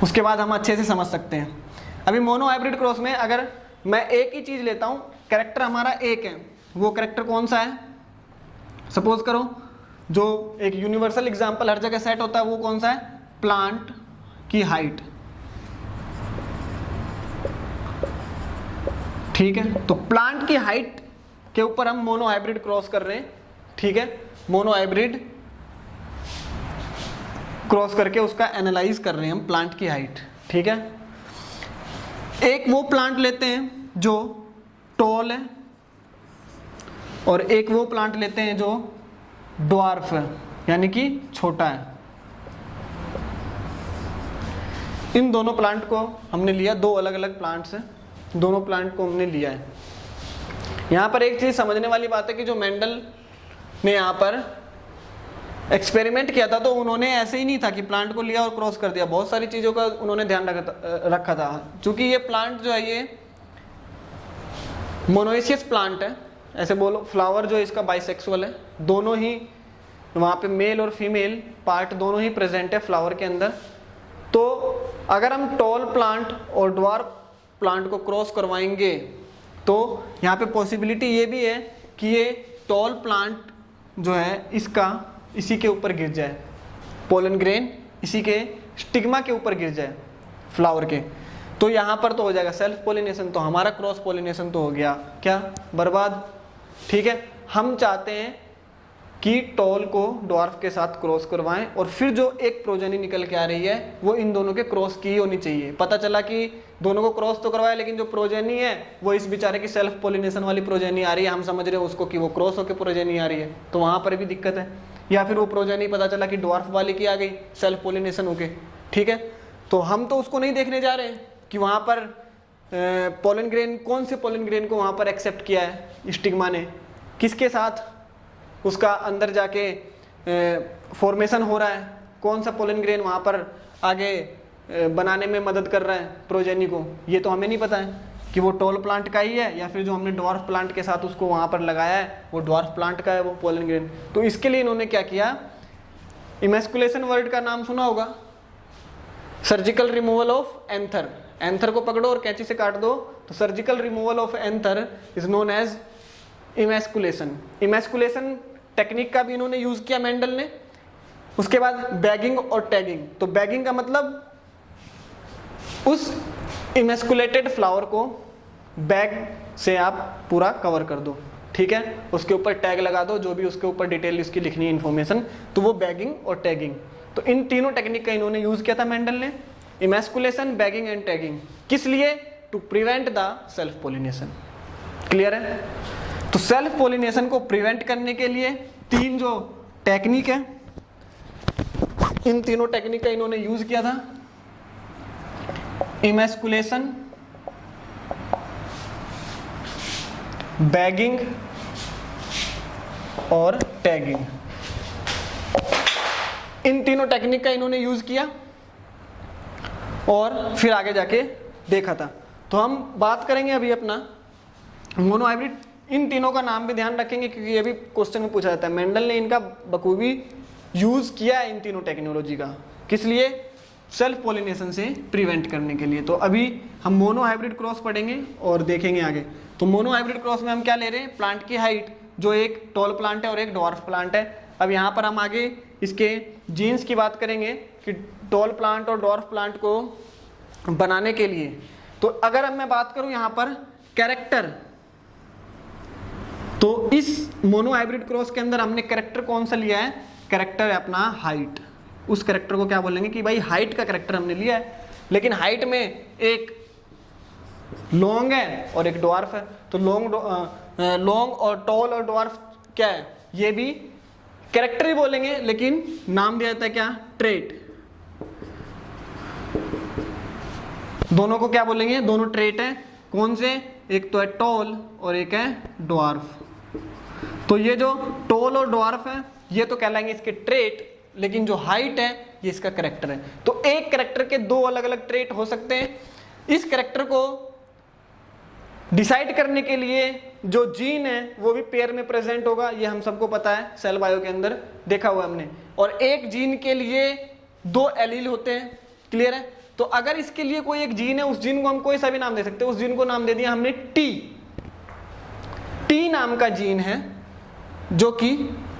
उसके बाद हम अच्छे से समझ सकते हैं। अभी मोनो हाइब्रिड क्रॉस में अगर मैं एक ही चीज़ लेता हूँ, करेक्टर हमारा एक है, वो करेक्टर कौन सा है, सपोज करो जो एक यूनिवर्सल एग्जाम्पल हर जगह सेट होता है वो कौन सा है, प्लांट की हाइट। ठीक है, तो प्लांट की हाइट के ऊपर हम मोनो हाइब्रिड क्रॉस कर रहे हैं। ठीक है, मोनो हाइब्रिड क्रॉस करके उसका एनालाइज कर रहे हैं हम प्लांट की हाइट। ठीक है, एक वो प्लांट लेते हैं जो टॉल है और एक वो प्लांट लेते हैं जो ड्वार्फ है, यानी कि छोटा है। इन दोनों प्लांट को हमने लिया, दो अलग अलग प्लांट्स हैं, दोनों प्लांट को हमने लिया है। यहाँ पर एक चीज़ समझने वाली बात है कि जो मेंडल ने यहाँ पर एक्सपेरिमेंट किया था तो उन्होंने ऐसे ही नहीं था कि प्लांट को लिया और क्रॉस कर दिया, बहुत सारी चीज़ों का उन्होंने ध्यान रखा था। चूँकि ये प्लांट जो है ये मोनोइसियस प्लांट है, ऐसे बोलो, फ्लावर जो है इसका बाइसेक्सुअल है, दोनों ही वहाँ पे मेल और फीमेल पार्ट दोनों ही प्रेजेंट है फ्लावर के अंदर। तो अगर हम टॉल प्लांट और ड्वार्फ प्लांट को क्रॉस करवाएंगे तो यहाँ पे पॉसिबिलिटी ये भी है कि ये टॉल प्लांट जो है इसका इसी के ऊपर गिर जाए, पोलन ग्रेन इसी के स्टिग्मा के ऊपर गिर जाए फ्लावर के, तो यहाँ पर तो हो जाएगा सेल्फ पोलिनेशन, तो हमारा क्रॉस पोलिनेशन तो हो गया क्या, बर्बाद। ठीक है, हम चाहते हैं कि टॉल को ड्वार्फ के साथ क्रॉस करवाएं और फिर जो एक प्रोजेनी निकल के आ रही है वो इन दोनों के क्रॉस की होनी चाहिए। पता चला कि दोनों को क्रॉस तो करवाया लेकिन जो प्रोजेनी है वो इस बेचारे की सेल्फ पोलिनेशन वाली प्रोजेनी आ रही है, हम समझ रहे हैं उसको कि वो क्रॉस होकर प्रोजेनी आ रही है, तो वहाँ पर भी दिक्कत है। या फिर वो प्रोजेनी पता चला कि ड्वार्फ वाली की आ गई सेल्फ पोलिनेशन होके। ठीक है, तो हम तो उसको नहीं देखने जा रहे हैं कि वहाँ पर पोलन ग्रेन, कौन से पोलन ग्रेन को वहाँ पर एक्सेप्ट किया है स्टिग्मा ने, किसके साथ उसका अंदर जाके फॉर्मेशन हो रहा है, कौन सा पोलन ग्रेन वहाँ पर आगे बनाने में मदद कर रहा है प्रोजेनी को, ये तो हमें नहीं पता है कि वो टॉल प्लांट का ही है या फिर जो हमने ड्वार्फ प्लांट के साथ उसको वहाँ पर लगाया है वो ड्वार्फ प्लांट का है वो पोलन ग्रेन। तो इसके लिए इन्होंने क्या किया, इमेस्कुलेशन वर्ड का नाम सुना होगा, surgical removal of anther. Anther को पकड़ो और कैंची से काट दो, तो surgical removal of anther is known as emasculation. Emasculation technique का भी इन्होंने यूज किया मेंडल ने। उसके बाद बैगिंग और टैगिंग, तो बैगिंग का मतलब उस इमेस्कुलेटेड फ्लावर को बैग से आप पूरा कवर कर दो। ठीक है, उसके ऊपर टैग लगा दो, जो भी उसके ऊपर डिटेल उसकी लिखनी है इन्फॉर्मेशन, तो वो बैगिंग और टैगिंग। तो इन तीनों टेक्निक का इन्होंने यूज किया था मेंडल ने, इमेस्कुलेशन, बैगिंग एंड टैगिंग। किस लिए, to prevent the self pollination. Clear है, तो सेल्फ पोलिनेशन को प्रिवेंट करने के लिए तीन जो टेक्निक है, इन तीनों टेक्निक का इन्होंने यूज किया था, इमेस्कुलेशन, बैगिंग और टैगिंग, इन तीनों टेक्निक का इन्होंने यूज किया और फिर आगे जाके देखा था। तो हम बात करेंगे अभी अपना मोनो हाइब्रिड। इन तीनों का नाम भी ध्यान रखेंगे क्योंकि ये भी क्वेश्चन में पूछा जाता है। मेंडल ने इनका बखूबी यूज किया है इन तीनों टेक्नोलॉजी का, किस लिए? सेल्फ पॉलिनेशन से प्रिवेंट करने के लिए। तो अभी हम मोनो हाइब्रिड क्रॉस पढ़ेंगे और देखेंगे आगे। तो मोनो हाइब्रिड क्रॉस में हम क्या ले रहे हैं? प्लांट की हाइट, जो एक टॉल प्लांट है और एक डॉर्फ प्लांट है। अब यहाँ पर हम आगे इसके जीन्स की बात करेंगे कि टॉल प्लांट और डॉर्फ प्लांट को बनाने के लिए। तो अगर अब मैं बात करूं यहाँ पर कैरेक्टर, तो इस मोनो हाइब्रिड क्रॉस के अंदर हमने कैरेक्टर कौन सा लिया है? कैरेक्टर है अपना हाइट। उस कैरेक्टर को क्या बोलेंगे कि भाई हाइट का कैरेक्टर हमने लिया है, लेकिन हाइट में एक लॉन्ग है और एक डॉर्फ है। तो लॉन्ग और टॉल और डॉर्फ क्या है? ये भी कैरेक्टर ही बोलेंगे, लेकिन नाम दिया जाता है क्या? ट्रेट। दोनों को क्या बोलेंगे? दोनों ट्रेट है। कौन से? एक तो है टॉल और एक है डॉर्फ। तो ये जो टॉल और डॉर्फ है ये तो कहलाएंगे इसके ट्रेट, लेकिन जो हाइट है ये इसका कैरेक्टर है। तो एक कैरेक्टर के दो अलग अलग ट्रेट हो सकते हैं। इस कैरेक्टर को डिसाइड करने के लिए जो जीन है वो भी पेयर में प्रेजेंट होगा, ये हम सबको पता है, सेल बायो के अंदर देखा हुआ हमने। और एक जीन के लिए दो एलील होते हैं, क्लियर है? तो अगर इसके लिए कोई एक जीन है, उस जीन को हम कोई सा भी नाम दे सकते हैं। उस जीन को नाम दे दिया हमने टी नाम का जीन है जो कि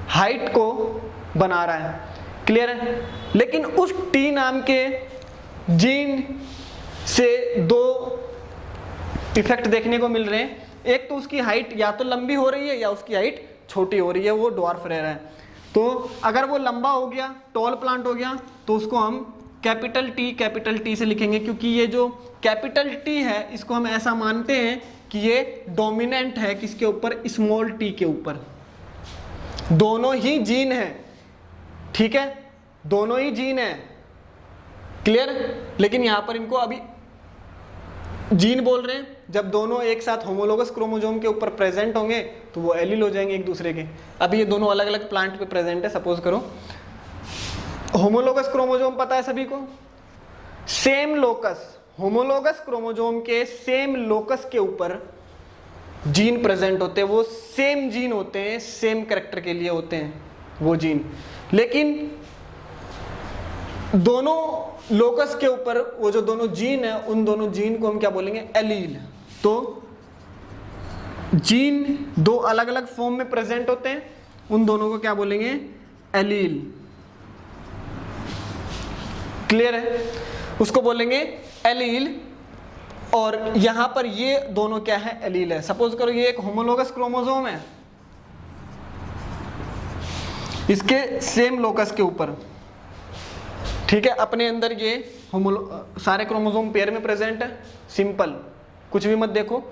हाइट को बना रहा है, क्लियर है? लेकिन उस टी नाम के जीन से दो इफेक्ट देखने को मिल रहे हैं। एक तो उसकी हाइट या तो लंबी हो रही है या उसकी हाइट छोटी हो रही है, वो डॉर्फ रह रहा है। तो अगर वो लंबा हो गया, टॉल प्लांट हो गया, तो उसको हम कैपिटल टी से लिखेंगे, क्योंकि ये जो कैपिटल टी है इसको हम ऐसा मानते हैं कि ये डोमिनेंट है किसके ऊपर? स्मॉल टी के ऊपर। दोनों ही जीन है, ठीक है? दोनों ही जीन है, क्लियर? लेकिन यहां पर इनको अभी जीन बोल रहे हैं। जब दोनों एक साथ होमोलोगस क्रोमोसोम के ऊपर प्रेजेंट होंगे तो वो एलील हो जाएंगे एक दूसरे के। अभी ये दोनों अलग अलग प्लांट पे प्रेजेंट है। सपोज करो होमोलोगस क्रोमोसोम पता है सभी को, सेम लोकस, होमोलोगस क्रोमोसोम के सेम लोकस के ऊपर जीन प्रेजेंट होते हैं। वो सेम जीन होते हैं, सेम कैरेक्टर के लिए होते हैं वो जीन। लेकिन दोनों लोकस के ऊपर वो जो दोनों जीन है, उन दोनों जीन को हम क्या बोलेंगे? एलील। तो जीन दो अलग अलग फॉर्म में प्रेजेंट होते हैं, उन दोनों को क्या बोलेंगे? एलील, क्लियर है? उसको बोलेंगे एलील। और यहां पर ये दोनों क्या है? एलील है। सपोज करो ये एक होमोलोगस क्रोमोसोम है, इसके सेम लोकस के ऊपर, ठीक है? अपने अंदर ये सारे क्रोमोसोम पेयर में प्रेजेंट है। सिंपल, कुछ भी मत देखो,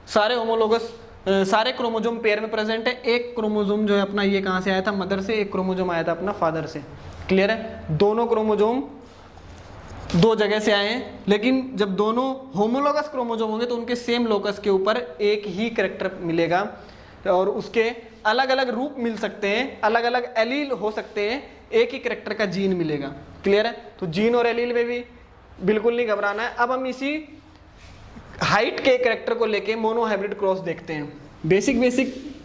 सारे होमोलोगस सारे क्रोमोसोम पेयर में प्रेजेंट है। एक क्रोमोसोम जो है अपना ये कहां से आया था? मदर से। एक क्रोमोसोम आया था अपना फादर से, क्लियर है? दोनों क्रोमोसोम दो जगह से आए हैं, लेकिन जब दोनों होमोलोगस क्रोमोसोम होंगे तो उनके सेम लोकस के ऊपर एक ही कैरेक्टर मिलेगा और उसके अलग अलग रूप मिल सकते हैं, अलग अलग एलील हो सकते हैं, एक ही कैरेक्टर का जीन मिलेगा, क्लियर है? तो जीन और एलील में भी बिल्कुल नहीं घबराना है। अब हम इसी हाइट के कैरेक्टर को लेके मोनो हाइब्रिड क्रॉस देखते हैं। बेसिक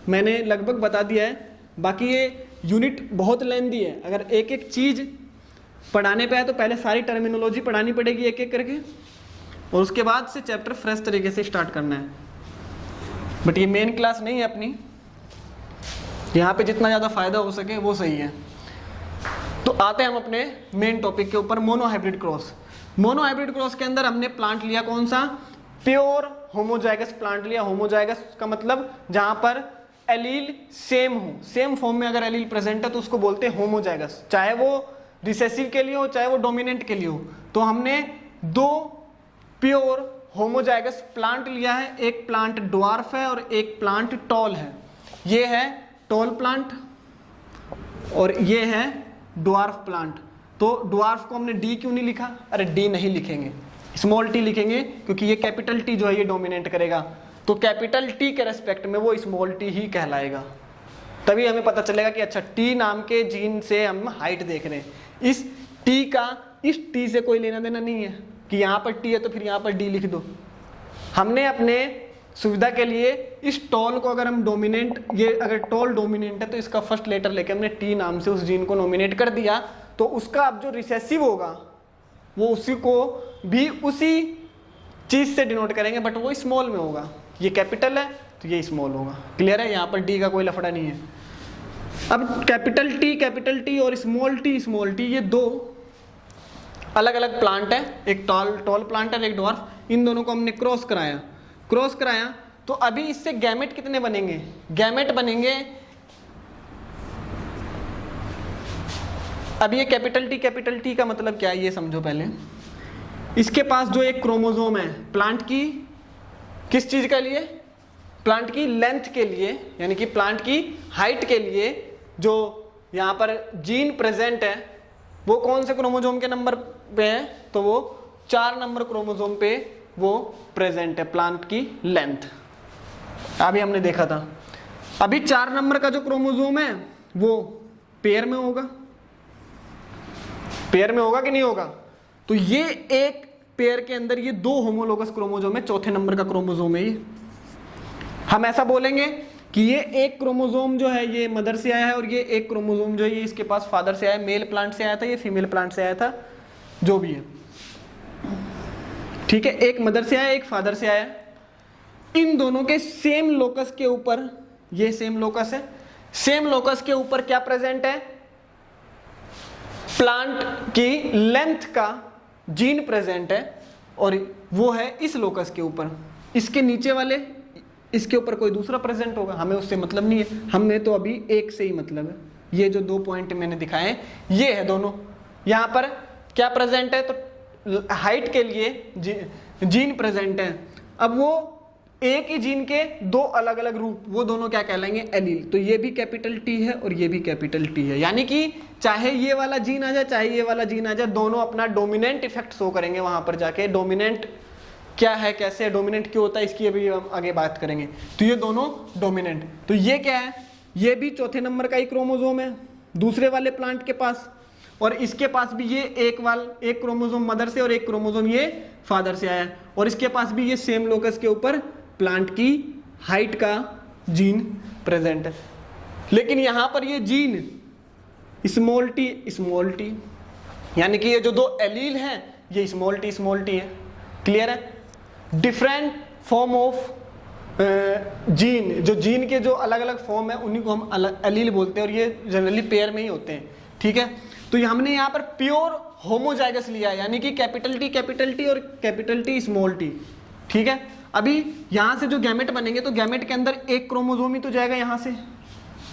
मैंने लगभग बता दिया है, बाकी ये यूनिट बहुत लेंथी है। अगर एक एक चीज पढ़ाने पे आए तो पहले सारी टर्मिनोलॉजी पढ़ानी पड़ेगी एक एक करके, और उसके बाद से चैप्टर फ्रेश तरीके से स्टार्ट करना है। बट ये मेन क्लास नहीं है अपनी, यहाँ पे जितना ज़्यादा फायदा हो सके वो सही है। तो आते हैं हम अपने मेन टॉपिक के ऊपर, mono hybrid cross. Mono hybrid cross के अंदर हमने प्लांट लिया कौन सा? प्योर होमोजाइगस प्लांट लिया। होमोजाइगस का मतलब जहां पर एलील सेम हो, सेम फॉर्म में अगर एलील प्रेजेंट है तो उसको बोलते हैं होमोजाइगस, चाहे वो रिसेसिव के लिए हो चाहे वो डोमिनेंट के लिए हो। तो हमने दो प्योर होमोजाइगस प्लांट लिया है, एक प्लांट ड्वार्फ है और एक प्लांट टॉल है। ये है टॉल प्लांट और ये है ड्वार्फ प्लांट। तो ड्वार्फ को हमने डी क्यों नहीं लिखा? अरे डी नहीं लिखेंगे, स्मॉल टी लिखेंगे, क्योंकि ये कैपिटल टी जो है ये डोमिनेट करेगा। तो कैपिटल टी के रेस्पेक्ट में वो स्मॉल टी ही कहलाएगा। तभी हमें पता चलेगा कि अच्छा टी नाम के जीन से हम हाइट देख रहे हैं, इस टी का इस टी से कोई लेना देना नहीं है कि यहाँ पर टी है तो फिर यहाँ पर डी लिख दो। हमने अपने सुविधा के लिए इस टॉल को अगर हम डोमिनेंट, ये अगर टॉल डोमिनेंट है तो इसका फर्स्ट लेटर लेके हमने टी नाम से उस जीन को नॉमिनेट कर दिया, तो उसका अब जो रिसेसिव होगा वो उसी को भी उसी चीज से डिनोट करेंगे, बट वो स्मॉल में होगा। ये कैपिटल है तो ये स्मॉल होगा। क्लियर है, यहाँ पर डी का कोई लफड़ा नहीं है। अब कैपिटल टी और स्मॉल टी ये दो अलग अलग प्लांट है, एक टॉल प्लांट है, एक डॉर्फ। इन दोनों को हमने क्रॉस कराया तो अभी इससे गैमेट कितने बनेंगे? गैमेट बनेंगे, अब ये कैपिटल टी का मतलब क्या है ये समझो पहले। इसके पास जो एक क्रोमोसोम है प्लांट की, किस चीज के लिए? प्लांट की लेंथ के लिए, यानी कि प्लांट की हाइट के लिए जो यहाँ पर जीन प्रेजेंट है वो कौन से क्रोमोसोम के नंबर पे है? तो वो 4 नंबर क्रोमोसोम पे वो प्रेजेंट है प्लांट की लेंथ। अभी हमने देखा था, अभी 4 नंबर का जो क्रोमोसोम है वो पेयर में होगा कि नहीं होगा? तो ये एक पेयर के अंदर ये 2 होमोलोगस क्रोमोसोम है, चौथे नंबर का क्रोमोसोम है ये। हम ऐसा बोलेंगे कि ये एक क्रोमोसोम जो है ये मदर से आया है और ये एक क्रोमोसोम जो है ये इसके पास फादर से आया है, मेल प्लांट से आया था, ये फीमेल प्लांट से आया था, जो भी है, ठीक है। एक मदर से आया, एक फादर से आया। इन दोनों के सेम लोकस के ऊपर, ये सेम लोकस है, सेम लोकस के ऊपर क्या प्रेजेंट है? प्लांट की लेंथ का जीन प्रेजेंट है और वो है इस लोकस के ऊपर। इसके नीचे वाले, इसके ऊपर कोई दूसरा प्रेजेंट होगा, हमें उससे मतलब नहीं है, हमें तो अभी एक से ही मतलब है। ये जो 2 पॉइंट मैंने दिखाए हैं ये है दोनों। यहां पर क्या प्रेजेंट है? तो हाइट के लिए जीन प्रेजेंट है। अब वो एक ही जीन के 2 अलग अलग रूप, वो दोनों क्या कहलाएंगे? एलील। तो ये भी कैपिटल टी है और ये भी कैपिटल टी है, यानी कि चाहे ये वाला जीन आ जाए चाहे ये वाला जीन आ जाए, दोनों अपना डोमिनेंट इफेक्ट शो करेंगे वहां पर जाके। डोमिनेंट क्या है, कैसे डोमिनेंट क्यों होता है, इसकी अभी हम आगे बात करेंगे। तो ये दोनों डोमिनेंट, तो ये क्या है? ये भी चौथे नंबर का ही क्रोमोसोम है दूसरे वाले प्लांट के पास, और इसके पास भी ये एक क्रोमोसोम मदर से और एक क्रोमोसोम ये फादर से आया है, और इसके पास भी ये सेम लोकस के ऊपर प्लांट की हाइट का जीन प्रेजेंट है। लेकिन यहां पर ये जीन स्मॉल टी, यानी कि ये जो 2 एलील हैं ये स्मॉल टी है। क्लियर है? डिफरेंट फॉर्म ऑफ जीन, जो जीन के जो अलग अलग फॉर्म है उन्हीं को हम एलील बोलते हैं, और ये जनरली पेयर में ही होते हैं। ठीक है, तो हमने यहाँ पर प्योर होमोजाइगस लिया है, यानी कि कैपिटल टी और कैपिटल टी स्मॉल टी। ठीक है, अभी यहां से जो गैमेट बनेंगे तो गैमेट के अंदर एक क्रोमोसोम ही तो जाएगा यहां से,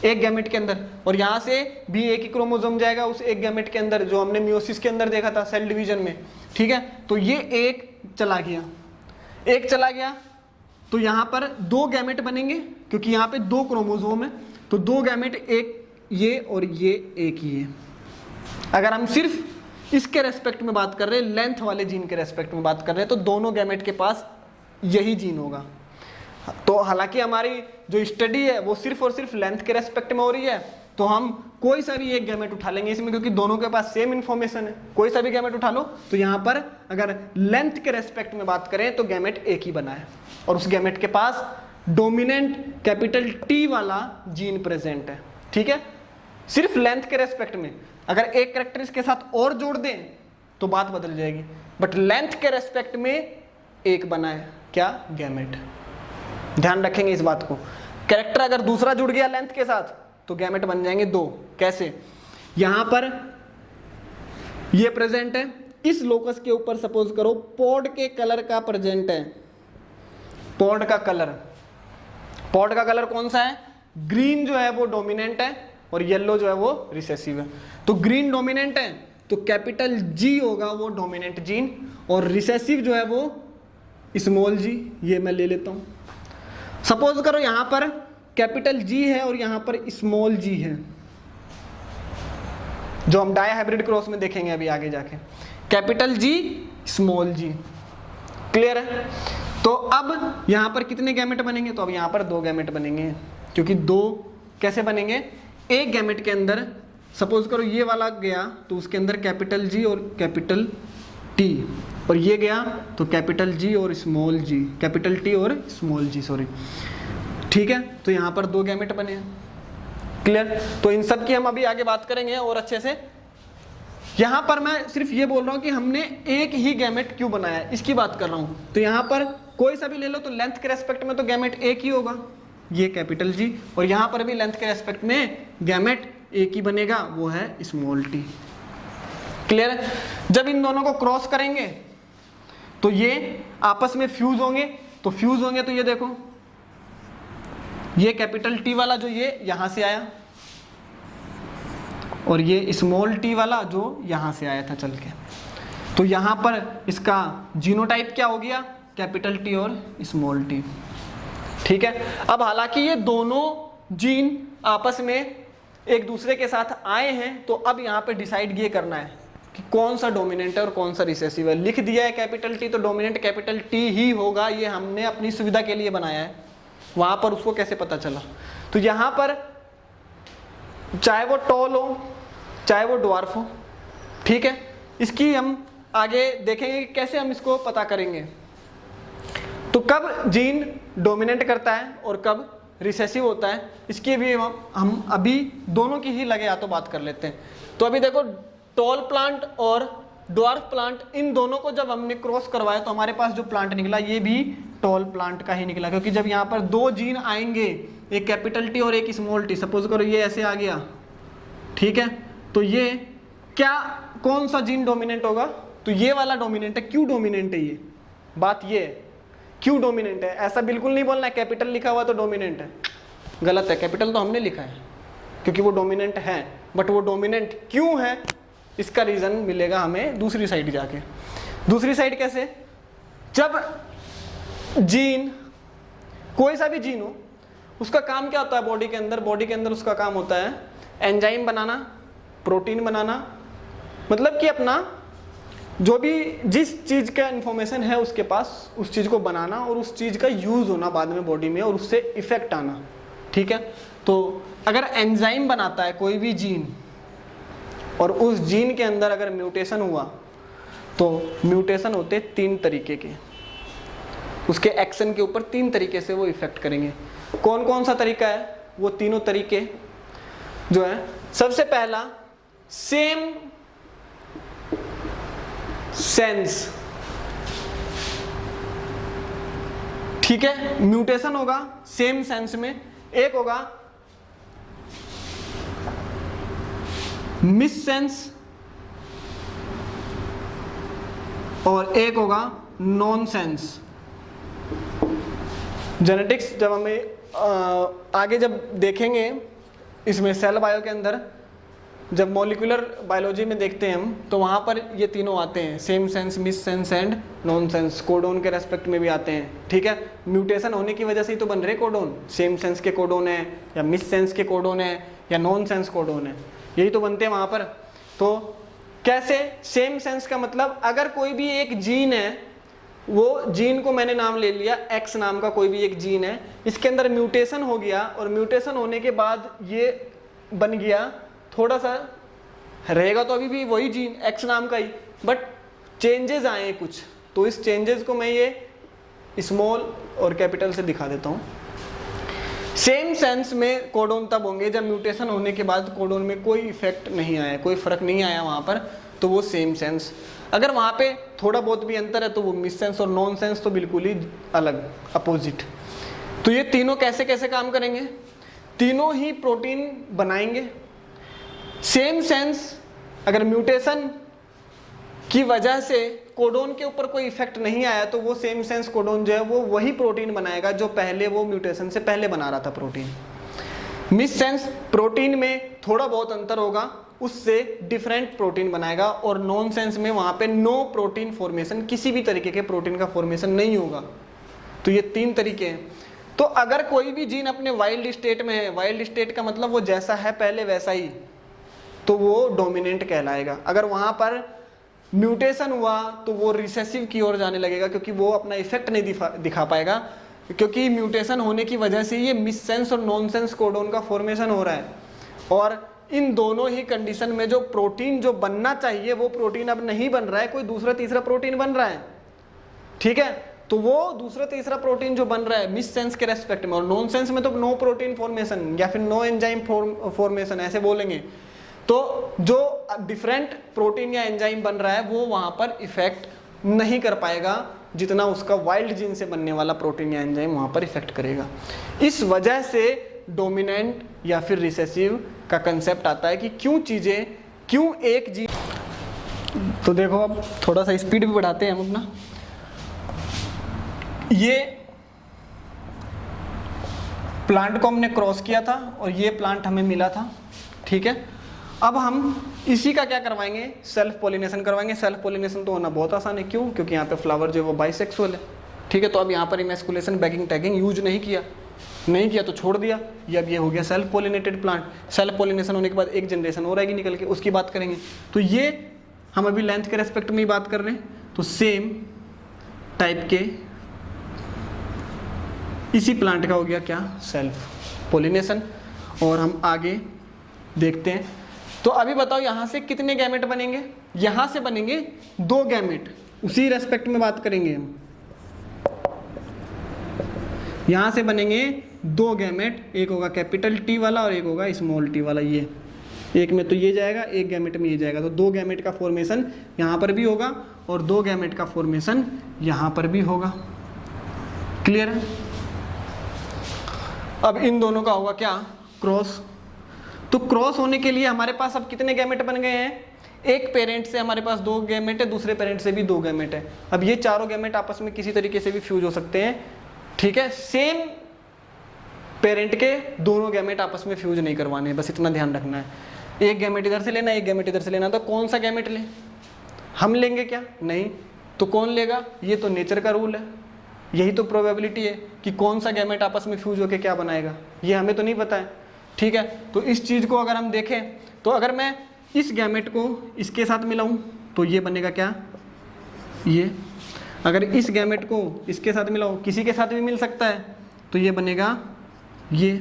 एक गैमेट के अंदर, और यहां से भी एक ही क्रोमोसोम जाएगा उस एक गैमेट के अंदर, जो हमने मियोसिस के अंदर देखा था सेल डिवीजन में। ठीक है, तो ये एक चला गया, तो यहां पर 2 गैमेट बनेंगे, क्योंकि यहां पे 2 क्रोमोसोम है, तो 2 गैमेट, एक ये और ये एक ही है। अगर हम सिर्फ इसके रेस्पेक्ट में बात कर रहे हैं, लेंथ वाले जीन के रेस्पेक्ट में बात कर रहे हैं, तो दोनों गैमेट के पास यही जीन होगा। तो हालांकि हमारी जो स्टडी है वो सिर्फ और सिर्फ लेंथ के रेस्पेक्ट में हो रही है, तो हम कोई सा भी एक गैमेट उठा लेंगे इसमें, क्योंकि दोनों के पास सेम इंफॉर्मेशन है। कोई सा भी गैमेट उठा लो, तो यहाँ पर अगर लेंथ के रेस्पेक्ट में बात करें तो गैमेट एक ही बना है, और उस गैमेट के पास डोमिनेंट कैपिटल टी वाला जीन प्रेजेंट है। ठीक है, सिर्फ लेंथ के रेस्पेक्ट में अगर एक कैरेक्टर इसके साथ और जोड़ दें तो बात बदल जाएगी, बट लेंथ के रेस्पेक्ट में एक बना है, क्या? गैमेट। ध्यान रखेंगे इस बात को। कैरेक्टर अगर दूसरा जुड़ गया लेंथ के साथ तो गैमेट बन जाएंगे 2। कैसे? यहां पर ये प्रेजेंट है, इस लोकस के ऊपर सपोज करो पॉड के कलर का प्रेजेंट है, पॉड का कलर कौन सा है? ग्रीन जो है वो डोमिनेंट है और येलो जो है वो रिसेसिव है। तो ग्रीन डोमिनेंट है तो कैपिटल जी होगा वो डोमिनेंट जीन, और रिसेसिव जो है वो स्मॉल जी। ये मैं ले लेता हूं, सपोज करो यहां पर कैपिटल जी है और यहां पर स्मॉल जी है, जो हम डाई हाइब्रिड क्रॉस में देखेंगे अभी आगे जाके। कैपिटल जी स्मॉल जी, क्लियर है? तो अब यहाँ पर कितने गैमेट बनेंगे, तो अब यहाँ पर 2 गैमेट बनेंगे, क्योंकि 2 कैसे बनेंगे, एक गैमेट के अंदर सपोज करो ये वाला गया तो उसके अंदर कैपिटल जी और कैपिटल टी, और ये गया तो कैपिटल जी और स्मॉल जी, कैपिटल टी और स्मॉल जी, सॉरी, ठीक है। तो यहाँ पर 2 गैमेट बने हैं, क्लियर। तो इन सब की हम अभी आगे बात करेंगे और अच्छे से। यहाँ पर मैं सिर्फ ये बोल रहा हूँ कि हमने एक ही गैमेट क्यों बनाया है, इसकी बात कर रहा हूँ। तो यहाँ पर कोई सा भी ले लो तो लेंथ के रेस्पेक्ट में तो गैमेट एक ही होगा, ये कैपिटल जी, और यहाँ पर भी लेंथ के रेस्पेक्ट में गैमेट एक ही बनेगा, वो है स्मॉल टी, क्लियर है। जब इन दोनों को क्रॉस करेंगे तो ये आपस में फ्यूज होंगे, तो फ्यूज होंगे तो ये देखो, ये कैपिटल टी वाला जो ये यहां से आया और ये स्मॉल टी वाला जो यहां से आया था चल के, तो यहां पर इसका जीनोटाइप क्या हो गया, कैपिटल टी और स्मॉल टी, ठीक है। अब हालांकि ये दोनों जीन आपस में एक दूसरे के साथ आए हैं, तो अब यहाँ पे डिसाइड ये करना है कि कौन सा डोमिनेंट है और कौन सा रिसेसिव है। लिख दिया है कैपिटल टी तो डोमिनेंट कैपिटल टी ही होगा, ये हमने अपनी सुविधा के लिए बनाया है, वहां पर उसको कैसे पता चला। तो यहाँ पर चाहे वो टॉल हो चाहे वो ड्वार्फ हो, ठीक है, इसकी हम आगे देखेंगे कैसे हम इसको पता करेंगे। तो कब जीन डोमिनेंट करता है और कब रिसेसिव होता है, इसकी भी हम अभी दोनों की ही लगे हाथों बात कर लेते हैं। तो अभी देखो टॉल प्लांट और ड्वार्फ प्लांट, इन दोनों को जब हमने क्रॉस करवाया तो हमारे पास जो प्लांट निकला ये भी टॉल प्लांट का ही निकला, क्योंकि जब यहाँ पर 2 जीन आएंगे, एक कैपिटल टी और एक स्मॉल टी, सपोज करो ये ऐसे आ गया, ठीक है, तो ये क्या कौन सा जीन डोमिनेंट होगा, तो ये वाला डोमिनेंट है। क्यों डोमिनेंट है, ये बात ये है, क्यों डोमिनेंट है। ऐसा बिल्कुल नहीं बोलना है कैपिटल लिखा हुआ तो डोमिनेंट है, गलत है, कैपिटल तो हमने लिखा है क्योंकि वो डोमिनेंट है, बट वो डोमिनेंट क्यों है इसका रीजन मिलेगा हमें दूसरी साइड जाके। दूसरी साइड कैसे, जब जीन कोई सा भी जीन हो उसका काम क्या होता है बॉडी के अंदर, बॉडी के अंदर उसका काम होता है एंजाइम बनाना, प्रोटीन बनाना, मतलब कि अपना जो भी जिस चीज का इंफॉर्मेशन है उसके पास उस चीज को बनाना और उस चीज का यूज होना बाद में बॉडी में और उससे इफेक्ट आना, ठीक है। तो अगर एंजाइम बनाता है कोई भी जीन और उस जीन के अंदर अगर म्यूटेशन हुआ तो म्यूटेशन होते 3 तरीके के, उसके एक्शन के ऊपर 3 तरीके से वो इफेक्ट करेंगे। कौन कौन सा तरीका है, वो तीनों तरीके जो है, सबसे पहला सेम सेंस, ठीक है, म्यूटेशन होगा सेम सेंस में, एक होगा मिस सेंस और एक होगा नॉन सेंस। जेनेटिक्स जब हमें आगे जब देखेंगे इसमें सेल बायो के अंदर, जब मॉलिक्यूलर बायोलॉजी में देखते हैं हम, तो वहाँ पर ये तीनों आते हैं, same sense, miss sense and non sense, codon के रेस्पेक्ट में भी आते हैं, ठीक है। म्यूटेशन होने की वजह से ही तो बन रहे कोडोन, सेम सेंस के कोडोन है या मिस सेंस के कोडोन है या नॉन सेंस कोडोन है, यही तो बनते हैं वहाँ पर। तो कैसे, सेम सेंस का मतलब अगर कोई भी एक जीन है, वो जीन को मैंने नाम ले लिया एक्स नाम का कोई भी एक जीन है, इसके अंदर म्यूटेशन हो गया और म्यूटेशन होने के बाद ये बन गया, थोड़ा सा रहेगा तो अभी भी वही जीन एक्स नाम का ही, बट चेंजेस आए कुछ, तो इस चेंजेस को मैं ये स्मॉल और कैपिटल से दिखा देता हूँ। सेम सेंस में कोडोन तब होंगे जब म्यूटेशन होने के बाद कोडोन में कोई इफेक्ट नहीं आया, कोई फर्क नहीं आया वहाँ पर, तो वो सेम सेंस। अगर वहाँ पे थोड़ा बहुत भी अंतर है तो वो मिस सेंस, और नॉन सेंस तो बिल्कुल ही अलग, अपोजिट। तो ये तीनों कैसे कैसे काम करेंगे, तीनों ही प्रोटीन बनाएंगे। सेम सेंस अगर म्यूटेशन की वजह से कोडोन के ऊपर कोई इफेक्ट नहीं आया तो वो सेम सेंस कोडोन जो है वो वही प्रोटीन बनाएगा जो पहले वो म्यूटेशन से पहले बना रहा था प्रोटीन। मिस सेंस प्रोटीन में थोड़ा बहुत अंतर होगा, उससे डिफरेंट प्रोटीन बनाएगा, और नॉन सेंस में वहाँ पे नो प्रोटीन फॉर्मेशन, किसी भी तरीके के प्रोटीन का फॉर्मेशन नहीं होगा। तो ये 3 तरीके हैं। तो अगर कोई भी जीन अपने वाइल्ड स्टेट में है, वाइल्ड स्टेट का मतलब वो जैसा है पहले वैसा ही, तो वो डोमिनेंट कहलाएगा। अगर वहाँ पर म्यूटेशन हुआ तो वो रिसेसिव की ओर जाने लगेगा, क्योंकि वो अपना इफेक्ट नहीं दिखा पाएगा, क्योंकि म्यूटेशन होने की वजह से ये मिससेंस और नॉनसेंस कोडोन का फॉर्मेशन हो रहा है। और इन दोनों ही कंडीशन में जो प्रोटीन जो बनना चाहिए वो प्रोटीन अब नहीं बन रहा है, कोई दूसरा तीसरा प्रोटीन बन रहा है, ठीक है। तो वो दूसरा तीसरा प्रोटीन जो बन रहा है मिससेंस के रेस्पेक्ट में, और नॉनसेंस में तो नो प्रोटीन फॉर्मेशन या फिर नो एंजाइम फॉर्मेशन ऐसे बोलेंगे, तो जो डिफरेंट प्रोटीन या एंजाइम बन रहा है वो वहां पर इफेक्ट नहीं कर पाएगा जितना उसका वाइल्ड जीन से बनने वाला प्रोटीन या एंजाइम वहां पर इफेक्ट करेगा। इस वजह से डोमिनेंट या फिर रिसेसिव का कंसेप्ट आता है कि क्यों एक जीन। तो देखो अब थोड़ा सा स्पीड भी बढ़ाते हैं हम अपना। ये प्लांट को हमने क्रॉस किया था और ये प्लांट हमें मिला था, ठीक है। अब हम इसी का क्या करवाएंगे, सेल्फ पॉलिनेशन करवाएंगे। सेल्फ पॉलिनेशन तो होना बहुत आसान है, क्यों? क्योंकि यहाँ पे फ्लावर जो है वो बाइसेक्सुअल है, ठीक है। तो अब यहाँ पर इमेस्कुलेशन, बैगिंग, टैगिंग यूज नहीं किया तो छोड़ दिया, ये अब ये हो गया self pollinated plant. Self pollination होने के बाद एक जनरेशन और आएगी निकल के, उसकी बात करेंगे। तो ये हम अभी लेंथ के रेस्पेक्ट में ही बात कर रहे हैं, तो सेम टाइप के इसी प्लांट का हो गया क्या, सेल्फ पॉलिनेशन। और हम आगे देखते हैं। तो अभी बताओ यहाँ से कितने गैमेट बनेंगे? यहाँ से बनेंगे 2 गैमेट, उसी रेस्पेक्ट में बात करेंगे हम। यहाँ से बनेंगे 2 गैमेट, एक होगा कैपिटल टी वाला और एक होगा स्मॉल टी वाला। ये एक में तो ये जाएगा, एक गैमेट में ये जाएगा, तो 2 गैमेट का फॉर्मेशन यहाँ पर भी होगा और 2 गैमेट का फॉर्मेशन यहाँ पर भी होगा। क्लियर है? अब इन दोनों का होगा क्या, क्रॉस। तो क्रॉस होने के लिए हमारे पास अब कितने गैमेट बन गए हैं? एक पेरेंट से हमारे पास 2 गैमेट है, दूसरे पेरेंट से भी 2 गैमेट है। अब ये चारों गैमेट आपस में किसी तरीके से भी फ्यूज हो सकते हैं, ठीक है। सेम पेरेंट के दोनों गैमेट आपस में फ्यूज नहीं करवाने, बस इतना ध्यान रखना है। एक गैमेट इधर से लेना, एक गैमेट इधर से लेना, तो कौन सा गैमेट लें? हम लेंगे क्या? नहीं। तो कौन लेगा? ये तो नेचर का रूल है, यही तो प्रोबेबिलिटी है कि कौन सा गैमेट आपस में फ्यूज होकर क्या बनाएगा, ये हमें तो नहीं पता है, ठीक है। तो इस चीज़ को अगर हम देखें तो अगर मैं इस गैमेट को इसके साथ मिलाऊं तो ये बनेगा क्या, ये। अगर इस गैमेट को इसके साथ मिलाऊं, किसी के साथ भी मिल सकता है, तो ये बनेगा ये।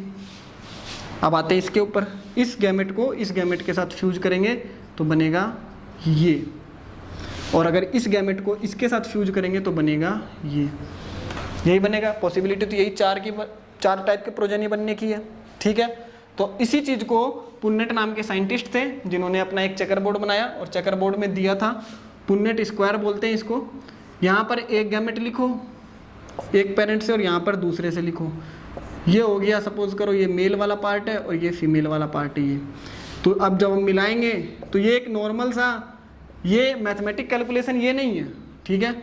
अब आते हैं इसके ऊपर, इस गैमेट को इस गैमेट के साथ फ्यूज करेंगे तो बनेगा ये, और अगर इस गैमेट को इसके साथ फ्यूज करेंगे तो बनेगा ये। यही बनेगा। पॉसिबिलिटी तो यही 4 टाइप के प्रोजेनी बनने की है, ठीक है। तो इसी चीज़ को पुन्नेट नाम के साइंटिस्ट थे जिन्होंने अपना एक चेकर बोर्ड बनाया और चेकर बोर्ड में दिया था, पुन्नेट स्क्वायर बोलते हैं इसको। यहाँ पर एक गैमेट लिखो एक पेरेंट से और यहाँ पर दूसरे से लिखो। ये हो गया, सपोज करो ये मेल वाला पार्ट है और ये फीमेल वाला पार्ट है ये। तो अब जब हम मिलाएंगे तो ये एक नॉर्मल सा, ये मैथमेटिक कैलकुलेशन ये नहीं है, ठीक है।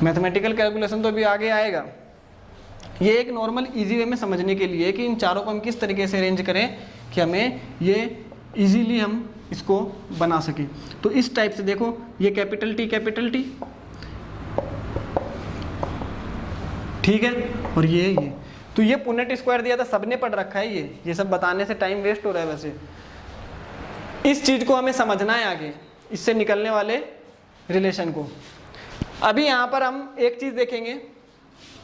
मैथमेटिकल कैलकुलेशन तो अभी आगे आएगा। ये एक नॉर्मल इजी वे में समझने के लिए कि इन चारों को हम किस तरीके से अरेंज करें कि हमें ये इजीली हम इसको बना सकें। तो इस टाइप से देखो, ये कैपिटल टी, ठीक है, और ये तो ये पुन्नेट स्क्वायर दिया था, सबने पढ़ रखा है ये सब बताने से टाइम वेस्ट हो रहा है। वैसे इस चीज़ को हमें समझना है आगे, इससे निकलने वाले रिलेशन को। अभी यहाँ पर हम एक चीज़ देखेंगे,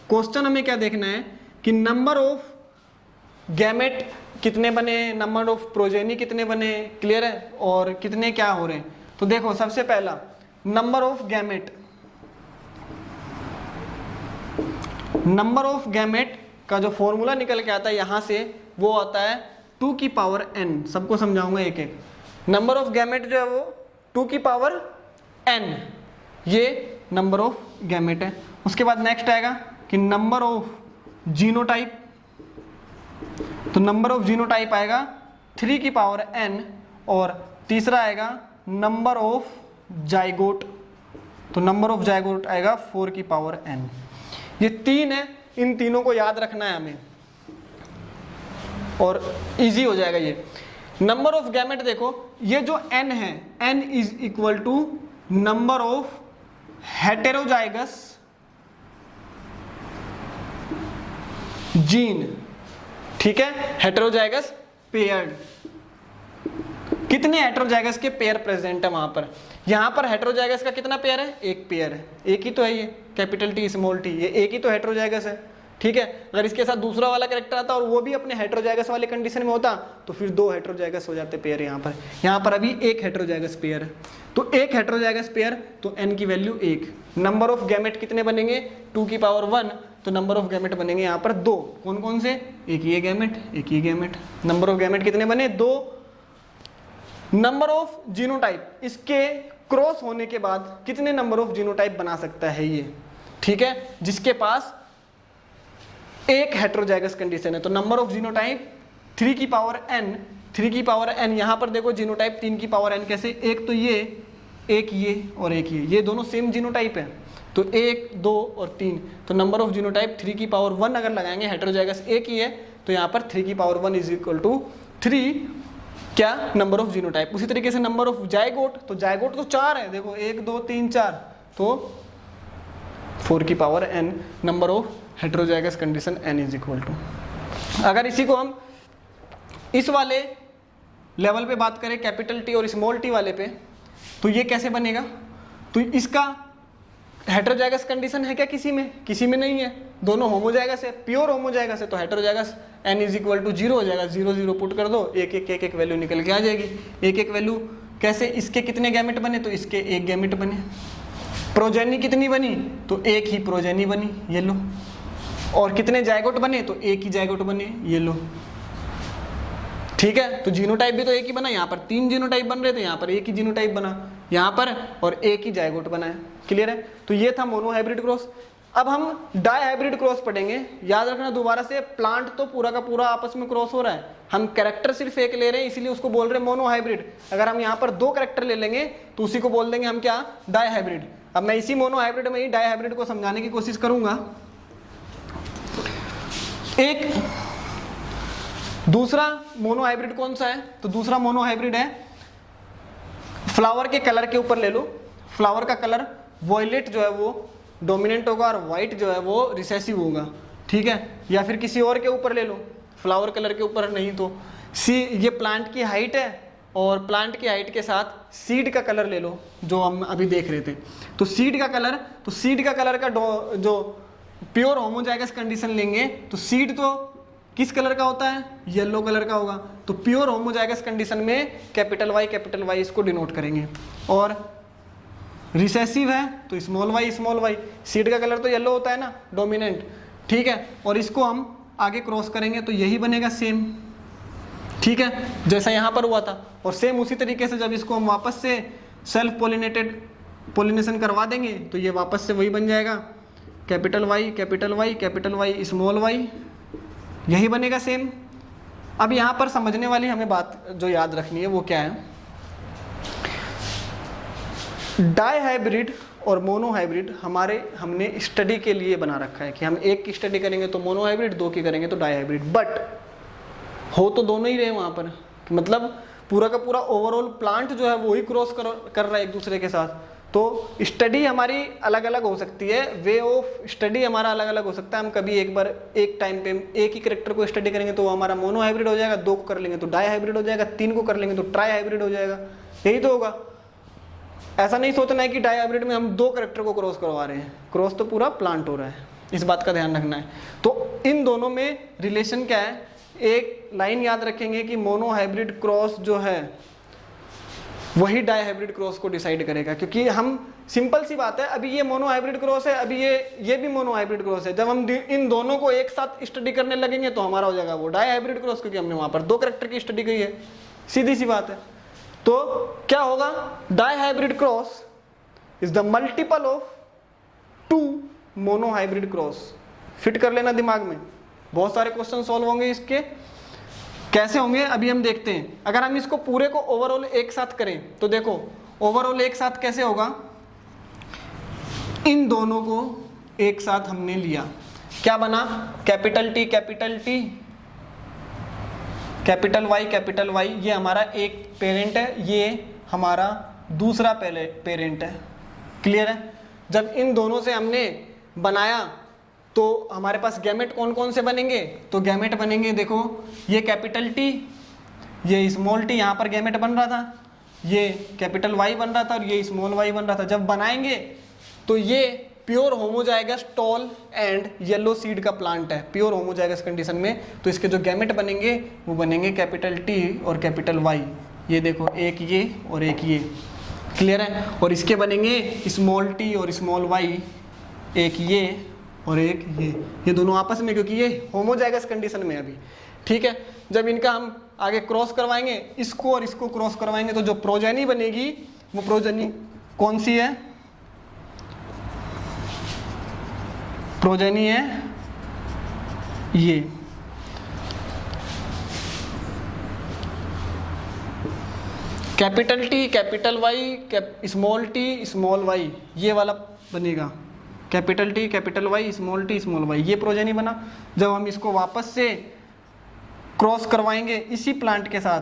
क्वेश्चन हमें क्या देखना है कि नंबर ऑफ गैमेट कितने बने, नंबर ऑफ प्रोजेनी कितने बने, क्लियर है, और कितने क्या हो रहे हैं। तो देखो सबसे पहला number of gamete, number of gamete का जो फॉर्मूला निकल के आता है यहाँ से, वो आता है 2 की पावर n। सबको समझाऊंगा एक एक। नंबर ऑफ गैमेट जो है वो 2 की पावर n, ये नंबर ऑफ गैमेट है। उसके बाद नेक्स्ट आएगा कि नंबर ऑफ जीनोटाइप, तो नंबर ऑफ जीनोटाइप आएगा 3 की पावर n, और तीसरा आएगा नंबर ऑफ जाइगोट, तो नंबर ऑफ जाइगोट आएगा 4 की पावर n। ये 3 है, इन तीनों को याद रखना है हमें और इजी हो जाएगा ये। नंबर ऑफ गैमेट देखो, ये जो n है, n is equal to number of heterozygous gene, ठीक है, हेटेरोजाइगस पेयर्ड। कितने हेटेरोजाइगस के पेयर प्रेजेंट है वहां पर। यहाँ पर हेटेरोजाइगस का कितना पेयर है, एक पेयर है, एक ही तो है ये कैपिटल टी स्मॉल टी, ये एक ही तो हेटेरोजाइगस है, ठीक है। अगर इसके साथ दूसरा वाला कैरेक्टर आता और वो भी अपने हेटेरोजाइगस वाले कंडीशन में होता तो फिर दो हेटेरोजाइगस हो जाते पेयर। यहाँ पर अभी एक हेटेरोजाइगस पेयर है, तो एक हेटेरोजाइगस पेयर तो n की वैल्यू 1। नंबर ऑफ गैमेट कितने बनेंगे 2 की पावर 1, तो नंबर ऑफ गैमेट बनेंगे यहाँ पर 2। कौन कौन से, एक ये गैमेट, एक ये गैमेट। नंबर ऑफ गैमेट कितने बने 2। नंबर ऑफ जीनोटाइप, इसके क्रॉस होने के बाद कितने नंबर ऑफ जीनोटाइप बना सकता है ये, ठीक है, जिसके पास एक हेटेरोजाइगस कंडीशन है। तो नंबर ऑफ जीनोटाइप 3 की पावर n, 3 की पावर n। यहाँ पर देखो जीनोटाइप 3 की पावर n कैसे, एक तो ये, एक ये और एक ये दोनों सेम जीनोटाइप है, तो 1 2 और 3। तो नंबर ऑफ जीनोटाइप 3 की पावर 1 अगर लगाएंगे, हेटेरोजाइगस एक ही है, तो यहाँ पर 3 की पावर 1 इज इक्वल टू 3 क्या, नंबर ऑफ जीनोटाइप। उसी तरीके से नंबर ऑफ जाइगोट, तो जाइगोट तो 4 है, देखो 1 2 3 4, तो 4 की power n number of heterozygous condition n is equal to. अगर इसी को हम इस वाले लेवल पे बात करें कैपिटल टी और स्मॉल टी वाले पे, तो ये कैसे बनेगा, तो इसका हेटेरोजाइगस कंडीशन है क्या किसी में, किसी में नहीं है, दोनों होमोजाइगस है, प्योर होमोजाइगस है, तो heterozygous n is equal to 0 हो जाएगा। 0 0 पुट कर दो, एक वैल्यू निकल के आ जाएगी। एक वैल्यू कैसे, इसके कितने गैमेट बने, तो इसके एक गैमेट बने। प्रोजेनी कितनी बनी, तो एक ही प्रोजेनी बनी, ये लो। और कितने जाइगोट बने, तो एक ही जाइगोट बने, ये लो, ठीक है। तो जीनोटाइप भी तो एक ही बना, यहाँ पर 3 जीनोटाइप बन रहे थे, यहाँ पर एक ही जीनोटाइप बना यहाँ पर, और एक ही जाइगोट बना है। क्लियर है। तो ये था मोनो हाइब्रिड क्रॉस। अब हम डाई हाइब्रिड क्रॉस पढ़ेंगे। याद रखना दोबारा से, प्लांट तो पूरा का पूरा आपस में क्रॉस हो रहा है, हम कैरेक्टर सिर्फ एक ले रहे हैं, इसीलिए उसको बोल रहे हैं मोनो हाइब्रिड। अगर हम यहाँ पर 2 कैरेक्टर ले लेंगे तो उसी को बोल देंगे हम क्या, डाई हाइब्रिड। अब मैं इसी मोनो हाइब्रिड में ही डाई हाइब्रिड को समझाने की कोशिश करूंगा। एक दूसरा मोनो हाइब्रिड कौन सा है, तो दूसरा मोनो हाइब्रिड है, फ्लावर के कलर के ऊपर ले लो, फ्लावर का कलर वॉयलेट जो है वो डोमिनेंट होगा और वाइट जो है वो रिसेसिव होगा, ठीक है। या फिर किसी और के ऊपर ले लो, फ्लावर कलर के ऊपर नहीं तो ये प्लांट की हाइट है, और प्लांट की हाइट के साथ सीड का कलर ले लो जो हम अभी देख रहे थे। तो सीड का कलर, तो सीड का कलर का जो प्योर होमोजाइगस कंडीशन लेंगे तो सीड तो किस कलर का होता है, येलो कलर का होगा। तो प्योर होमोजाइगस कंडीशन में कैपिटल वाई इसको डिनोट करेंगे। और रिसेसिव है तो स्मॉल वाई, सीड का कलर तो येलो होता है ना, डोमिनेंट, ठीक है। और इसको हम आगे क्रॉस करेंगे तो यही बनेगा सेम, ठीक है, जैसा यहाँ पर हुआ था। और सेम उसी तरीके से जब इसको हम वापस से सेल्फ पोलिनेशन करवा देंगे तो ये वापस से वही बन जाएगा, कैपिटल वाई स्मॉल वाई, यही बनेगा सेम। अब यहाँ पर समझने वाली हमें बात जो याद रखनी है वो क्या है, डाई हाइब्रिड और मोनो हाइब्रिड हमने स्टडी के लिए बना रखा है कि हम एक की स्टडी करेंगे तो मोनो हाइब्रिड, 2 की करेंगे तो डाई हाइब्रिड। बट हो तो दोनों ही रहे वहाँ पर, मतलब पूरा का पूरा ओवरऑल प्लांट जो है वो ही क्रॉस कर रहा है एक दूसरे के साथ। तो स्टडी हमारी अलग अलग हो सकती है, वे ऑफ स्टडी हमारा अलग अलग हो सकता है। हम कभी एक बार एक टाइम पे एक ही कैरेक्टर को स्टडी करेंगे तो वो हमारा मोनो हाइब्रिड हो जाएगा, 2 को कर लेंगे तो डाई हाइब्रिड हो जाएगा, 3 को कर लेंगे तो ट्राई हाइब्रिड हो जाएगा, यही तो होगा। ऐसा नहीं सोचना है कि डाई हाइब्रिड में हम 2 कैरेक्टर को क्रॉस करवा रहे हैं, क्रॉस तो पूरा प्लांट हो रहा है, इस बात का ध्यान रखना है। तो इन दोनों में रिलेशन क्या है, एक लाइन याद रखेंगे कि मोनो हाइब्रिड क्रॉस जो है वही डाई हाइब्रिड क्रॉस को डिसाइड करेगा। क्योंकि हम सिंपल सी बात है, अभी ये मोनो हाइब्रिड क्रॉस है, अभी ये भी मोनो हाइब्रिड क्रॉस है। जब हम इन दोनों को एक साथ स्टडी करने लगेंगे तो हमारा हो जाएगा वो डाई हाइब्रिड क्रॉस, क्योंकि हमने वहां पर 2 कैरेक्टर की स्टडी की है, सीधी सी बात है। तो क्या होगा, dihybrid cross is the multiple of 2 monohybrid cross. Fit कर लेना दिमाग में, बहुत सारे क्वेश्चन सॉल्व होंगे इसके। कैसे होंगे अभी हम देखते हैं। अगर हम इसको पूरे को ओवरऑल एक साथ करें तो देखो ओवरऑल एक साथ कैसे होगा, इन दोनों को एक साथ हमने लिया, क्या बना, कैपिटल टी कैपिटल वाई, ये हमारा एक पेरेंट है, ये हमारा दूसरा पेरेंट है। क्लियर है। जब इन दोनों से हमने बनाया तो हमारे पास गैमेट कौन कौन से बनेंगे, तो गैमेट बनेंगे देखो, ये कैपिटल टी, ये स्मॉल टी यहाँ पर गैमेट बन रहा था, ये कैपिटल वाई बन रहा था और ये स्मॉल वाई बन रहा था। जब बनाएंगे तो ये pure homozygous tall and yellow seed का प्लांट है, प्योर होमोजाइगस कंडीशन में। तो इसके जो गैमेट बनेंगे वो बनेंगे कैपिटल टी और कैपिटल वाई। ये देखो, एक ये और एक ये, क्लियर है। और इसके बनेंगे स्मॉल टी और स्मॉल वाई, एक ये और एक ये दोनों आपस में, क्योंकि ये होमोजाइगस कंडीशन में अभी, ठीक है। जब इनका हम आगे क्रॉस करवाएंगे, इसको और इसको क्रॉस करवाएंगे, तो जो प्रोजेनी बनेगी वो प्रोजेनी कौन सी है? प्रोजेनी है ये, capital T capital Y small T small Y, ये वाला बनेगा capital T capital Y small T small Y, ये प्रोजेनी बना। जब हम इसको वापस से क्रॉस करवाएंगे इसी प्लांट के साथ,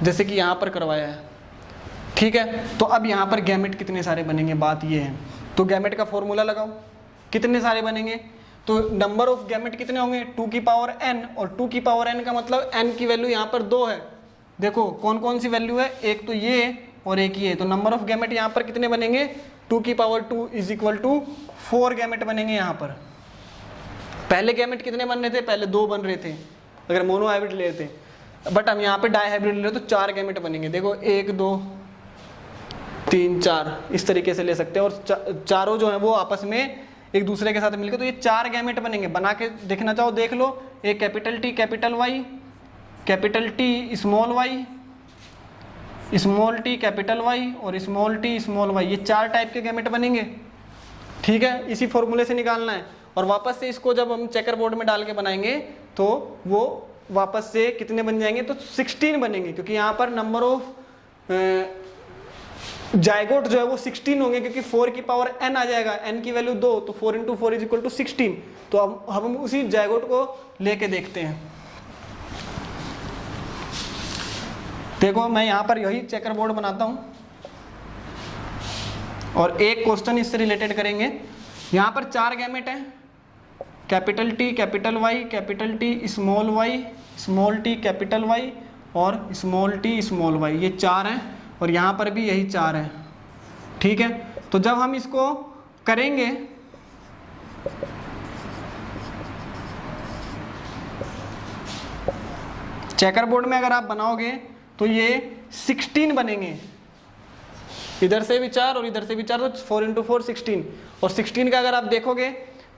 जैसे कि यहाँ पर करवाया है, ठीक है, तो अब यहाँ पर गैमेट कितने सारे बनेंगे, बात ये है। तो गैमेट का फॉर्मूला लगाओ, कितने सारे बनेंगे? तो नंबर ऑफ गैमेट कितने होंगे? 2 की पावर n, और 2 की पावर n का मतलब n की वैल्यू यहाँ पर 2 है। देखो कौन कौन सी वैल्यू है, एक तो ये और एक ये, तो नंबर ऑफ गैमेट यहाँ पर कितने बनेंगे? 2 की power 2 is equal to 4 gamete बनेंगे यहाँ पर। पहले गैमेट कितने बन रहे थे? पहले 2 बन रहे थे अगर मोनो हाइब्रिड लेते, बट हम यहाँ पे डाई हाइब्रिड ले रहे तो 4 गैमेट बनेंगे। देखो 1 2 3 4 इस तरीके से ले सकते हैं, और चारों जो है वो आपस में एक दूसरे के साथ मिलकर, तो ये 4 गैमेट बनेंगे। बना के देखना चाहो देख लो, एक capital T capital Y, capital T small Y, small T capital Y और स्मॉल टी स्मॉल वाई, ये 4 टाइप के गैमेट बनेंगे, ठीक है। इसी फॉर्मूले से निकालना है। और वापस से इसको जब हम चेकर बोर्ड में डाल के बनाएंगे तो वो वापस से कितने बन जाएंगे? तो 16 बनेंगे, क्योंकि यहाँ पर नंबर ऑफ जाइगोट जो है वो 16 होंगे, क्योंकि 4 की पावर n आ जाएगा, n की वैल्यू 2, तो 4 × 4 इज इक्वल टू 16। तो अब हम उसी जाइगोट को लेके देखते हैं। देखो मैं यहाँ पर यही चेकर बोर्ड बनाता हूँ और एक क्वेश्चन इससे रिलेटेड करेंगे। यहाँ पर 4 गैमेट हैं, capital T capital Y capital T small T capital Y और स्मॉल टी स्मॉल वाई, ये 4 हैं, और यहाँ पर भी यही 4 हैं, ठीक है। तो जब हम इसको करेंगे चेकर बोर्ड में, अगर आप बनाओगे तो ये 16 बनेंगे, इधर से भी 4 और इधर से भी 4, तो 4 × 4 16। और 16 का अगर आप देखोगे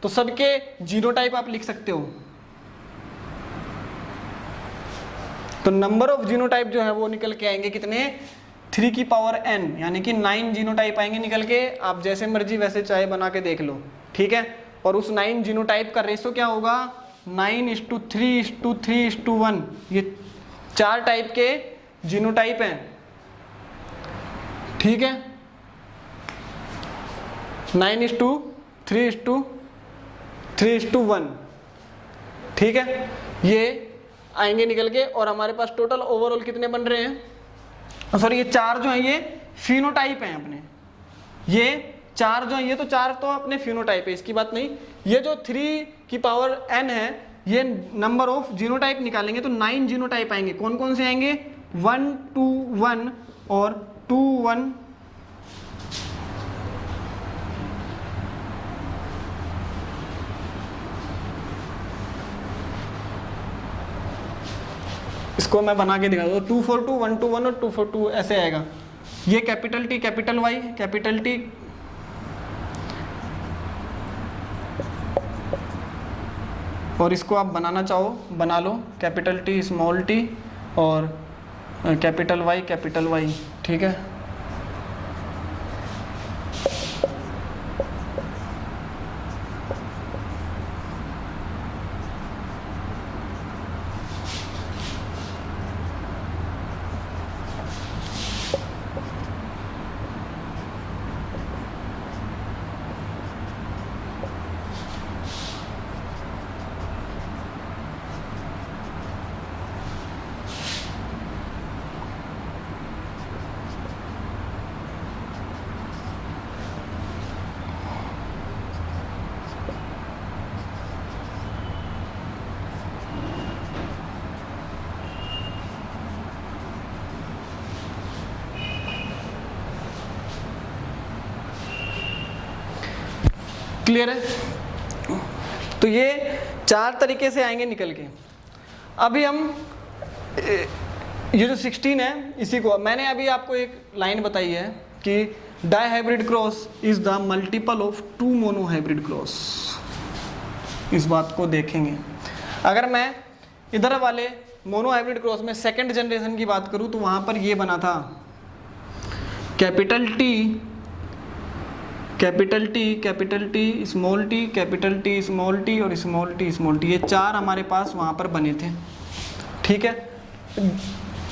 तो सबके जीनोटाइप आप लिख सकते हो। तो नंबर ऑफ जीनोटाइप जो है वो निकल के आएंगे कितने? 3 की पावर n, यानी कि 9 जीनोटाइप आएंगे निकल के। आप जैसे मर्जी वैसे चाहे बना के देख लो, ठीक है। और उस 9 जीनोटाइप का रेशो क्या होगा? 9:3:3:1। ये 4 टाइप के जीनोटाइप हैं, ठीक है। 9:3:3:1, ठीक है। ये आएंगे निकल के, और हमारे पास टोटल ओवरऑल कितने बन रहे हैं? सॉरी, ये 4 जो है ये फिनोटाइप हैं अपने, ये 4 जो है, ये तो 4 तो अपने फिनोटाइप है, इसकी बात नहीं। ये जो 3 की पावर n है, ये नंबर ऑफ जीनोटाइप निकालेंगे तो 9 जीनोटाइप आएंगे। कौन कौन से आएंगे? 1 2 1 और 2 1। इसको मैं बना के दिखा दूँ, 2 4 2 1 2 1 और 2 4 2 ऐसे आएगा। ये capital T capital Y capital T, और इसको आप बनाना चाहो बना लो, कैपिटल टी स्मॉल टी और कैपिटल वाई, ठीक है। क्लियर है? तो ये 4 तरीके से आएंगे निकल के। अभी हम ये जो 16 है इसी को मैंने अभी आपको एक लाइन बताई है कि dihybrid cross is the multiple of 2 monohybrid cross. इस बात को देखेंगे। अगर मैं इधर वाले मोनोहाइब्रिड क्रॉस में सेकंड जनरेशन की बात करूं तो वहां पर ये बना था capital T small T, capital T small T और स्मॉल टी, ये 4 हमारे पास वहां पर बने थे। ठीक है,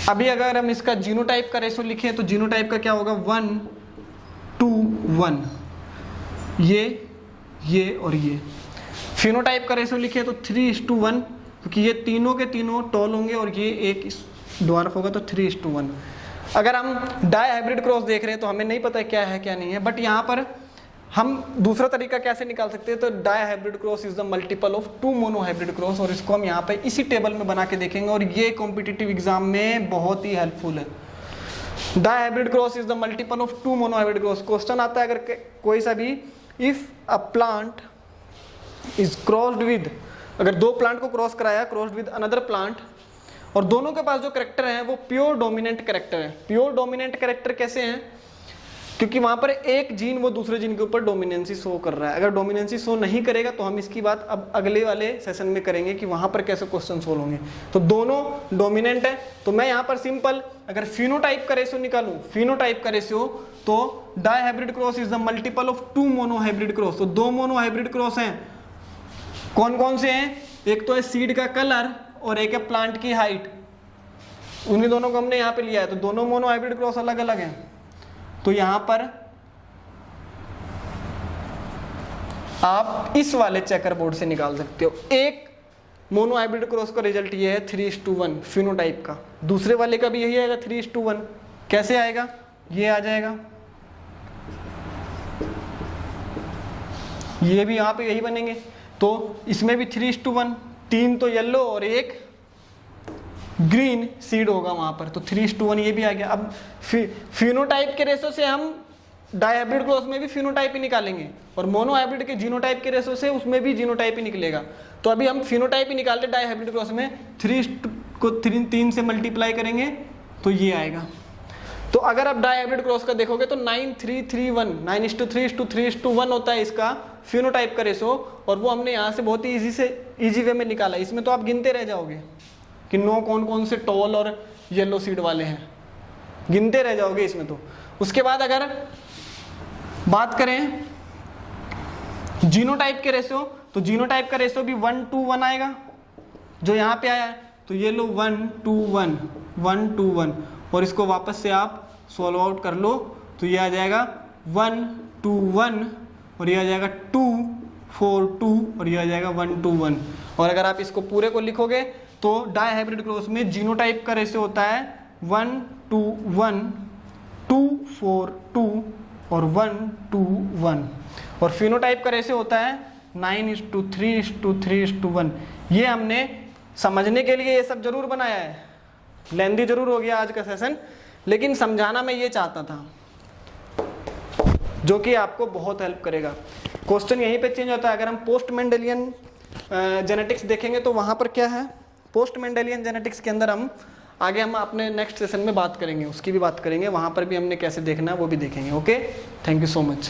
अभी अगर हम इसका जीनोटाइप का रेशो लिखें तो जीनोटाइप का क्या होगा 1:1, ये और ये। फिनोटाइप का रेशो लिखें तो 3:1, क्योंकि ये तीनों के तीनों टॉल होंगे और ये एक ड्वार्फ होगा तो 3:1। अगर हम डाइहाइब्रिड क्रॉस देख रहे हैं तो हमें नहीं पता क्या है क्या नहीं है, बट यहाँ पर हम दूसरा तरीका कैसे निकाल सकते हैं, तो dihybrid cross is the multiple of 2 monohybrid cross, और इसको हम यहाँ पे इसी टेबल में बना के देखेंगे और ये कॉम्पिटिटिव एग्जाम में बहुत ही हेल्पफुल है। Dihybrid cross is the multiple of 2 monohybrid cross. Question आता है अगर कोई सा भी, if a plant is crossed with, अगर 2 प्लांट को क्रॉस कराया क्रॉस्ड विद अनदर प्लांट, और दोनों के पास जो कैरेक्टर हैं वो प्योर डोमिनेंट कैरेक्टर है। प्योर डोमिनेंट कैरेक्टर कैसे हैं, क्योंकि वहां पर एक जीन वो दूसरे जीन के ऊपर डोमिनेंसी शो कर रहा है। अगर डोमिनेंसी शो नहीं करेगा तो हम इसकी बात अब अगले वाले सेशन में करेंगे कि वहां पर कैसे क्वेश्चन सोल्व होंगे। तो दोनों डोमिनेंट है, तो मैं यहाँ पर सिंपल अगर फिनोटाइप का रेशियो निकालूं, फिनोटाइप का रेशियो, तो dihybrid cross is the multiple of 2 monohybrid cross. तो 2 मोनोहाइब्रिड क्रॉस हैं, कौन कौन से हैं, एक तो है सीड का कलर और एक है प्लांट की हाइट। उन्हीं दोनों को हमने यहाँ पे लिया है, तो दोनों मोनोहाइब्रिड क्रॉस अलग अलग हैं। तो यहां पर आप इस वाले चेकर बोर्ड से निकाल सकते हो। एक मोनोहाइब्रिड क्रॉस का रिजल्ट ये है 3:1 फिनोटाइप का, दूसरे वाले का भी यही आएगा 3:1। कैसे आएगा, ये आ जाएगा, ये भी यहां पे यही बनेंगे। तो इसमें भी 3:1, 3 तो येलो और एक ग्रीन सीड होगा वहां पर, तो 3:1 ये भी आ गया। अब फिनोटाइप के रेशो से हम डाइहाइब्रिड क्रॉस में भी फिनोटाइप ही निकालेंगे, और मोनोहाइब्रिड के जीनोटाइप के रेशो से उसमें भी जीनोटाइप ही निकलेगा। तो अभी हम फिनोटाइप ही निकालते डाइहाइब्रिड क्रॉस में, 3 को 3 से मल्टीप्लाई करेंगे तो ये आएगा। तो अगर आप डाइहाइब्रिड क्रॉस का देखोगे तो 9:3:1, 9:3:3:1 होता है इसका फिनोटाइप का रेशो, और वो हमने यहाँ से बहुत ही ईजी वे में निकाला। इसमें तो आप गिनते रह जाओगे कि कौन कौन से टॉल और येलो सीड वाले हैं, गिनते रह जाओगे इसमें। तो उसके बाद अगर बात करें जीनोटाइप के रेशियो, तो जीनोटाइप का रेशियो भी 1:1 आएगा, जो यहाँ पे आया है। तो ये लो 1:1, और इसको वापस से आप सॉल्व आउट कर लो, तो ये आ जाएगा 1:1, और ये आ जाएगा 2:4:2, और ये आ जाएगा 1:1। और अगर आप इसको पूरे को लिखोगे तो डाइहाइब्रिड क्रॉस में जीनोटाइप का रेशियो होता है 1:1, 2:4:2 और 1:1, और फिनोटाइप का रेशियो होता है 9:3:3:1। ये हमने समझने के लिए ये सब जरूर बनाया है, लेंदी जरूर हो गया आज का सेशन, लेकिन समझाना मैं ये चाहता था, जो कि आपको बहुत हेल्प करेगा। क्वेश्चन यहीं पे चेंज होता है। अगर हम पोस्ट मेंडेलियन जेनेटिक्स देखेंगे तो वहां पर क्या है, पोस्ट मेंडेलियन जेनेटिक्स के अंदर हम अपने नेक्स्ट सेशन में बात करेंगे, उसकी भी बात करेंगे, वहां पर भी हमने कैसे देखना है वो भी देखेंगे। Okay, thank you so much.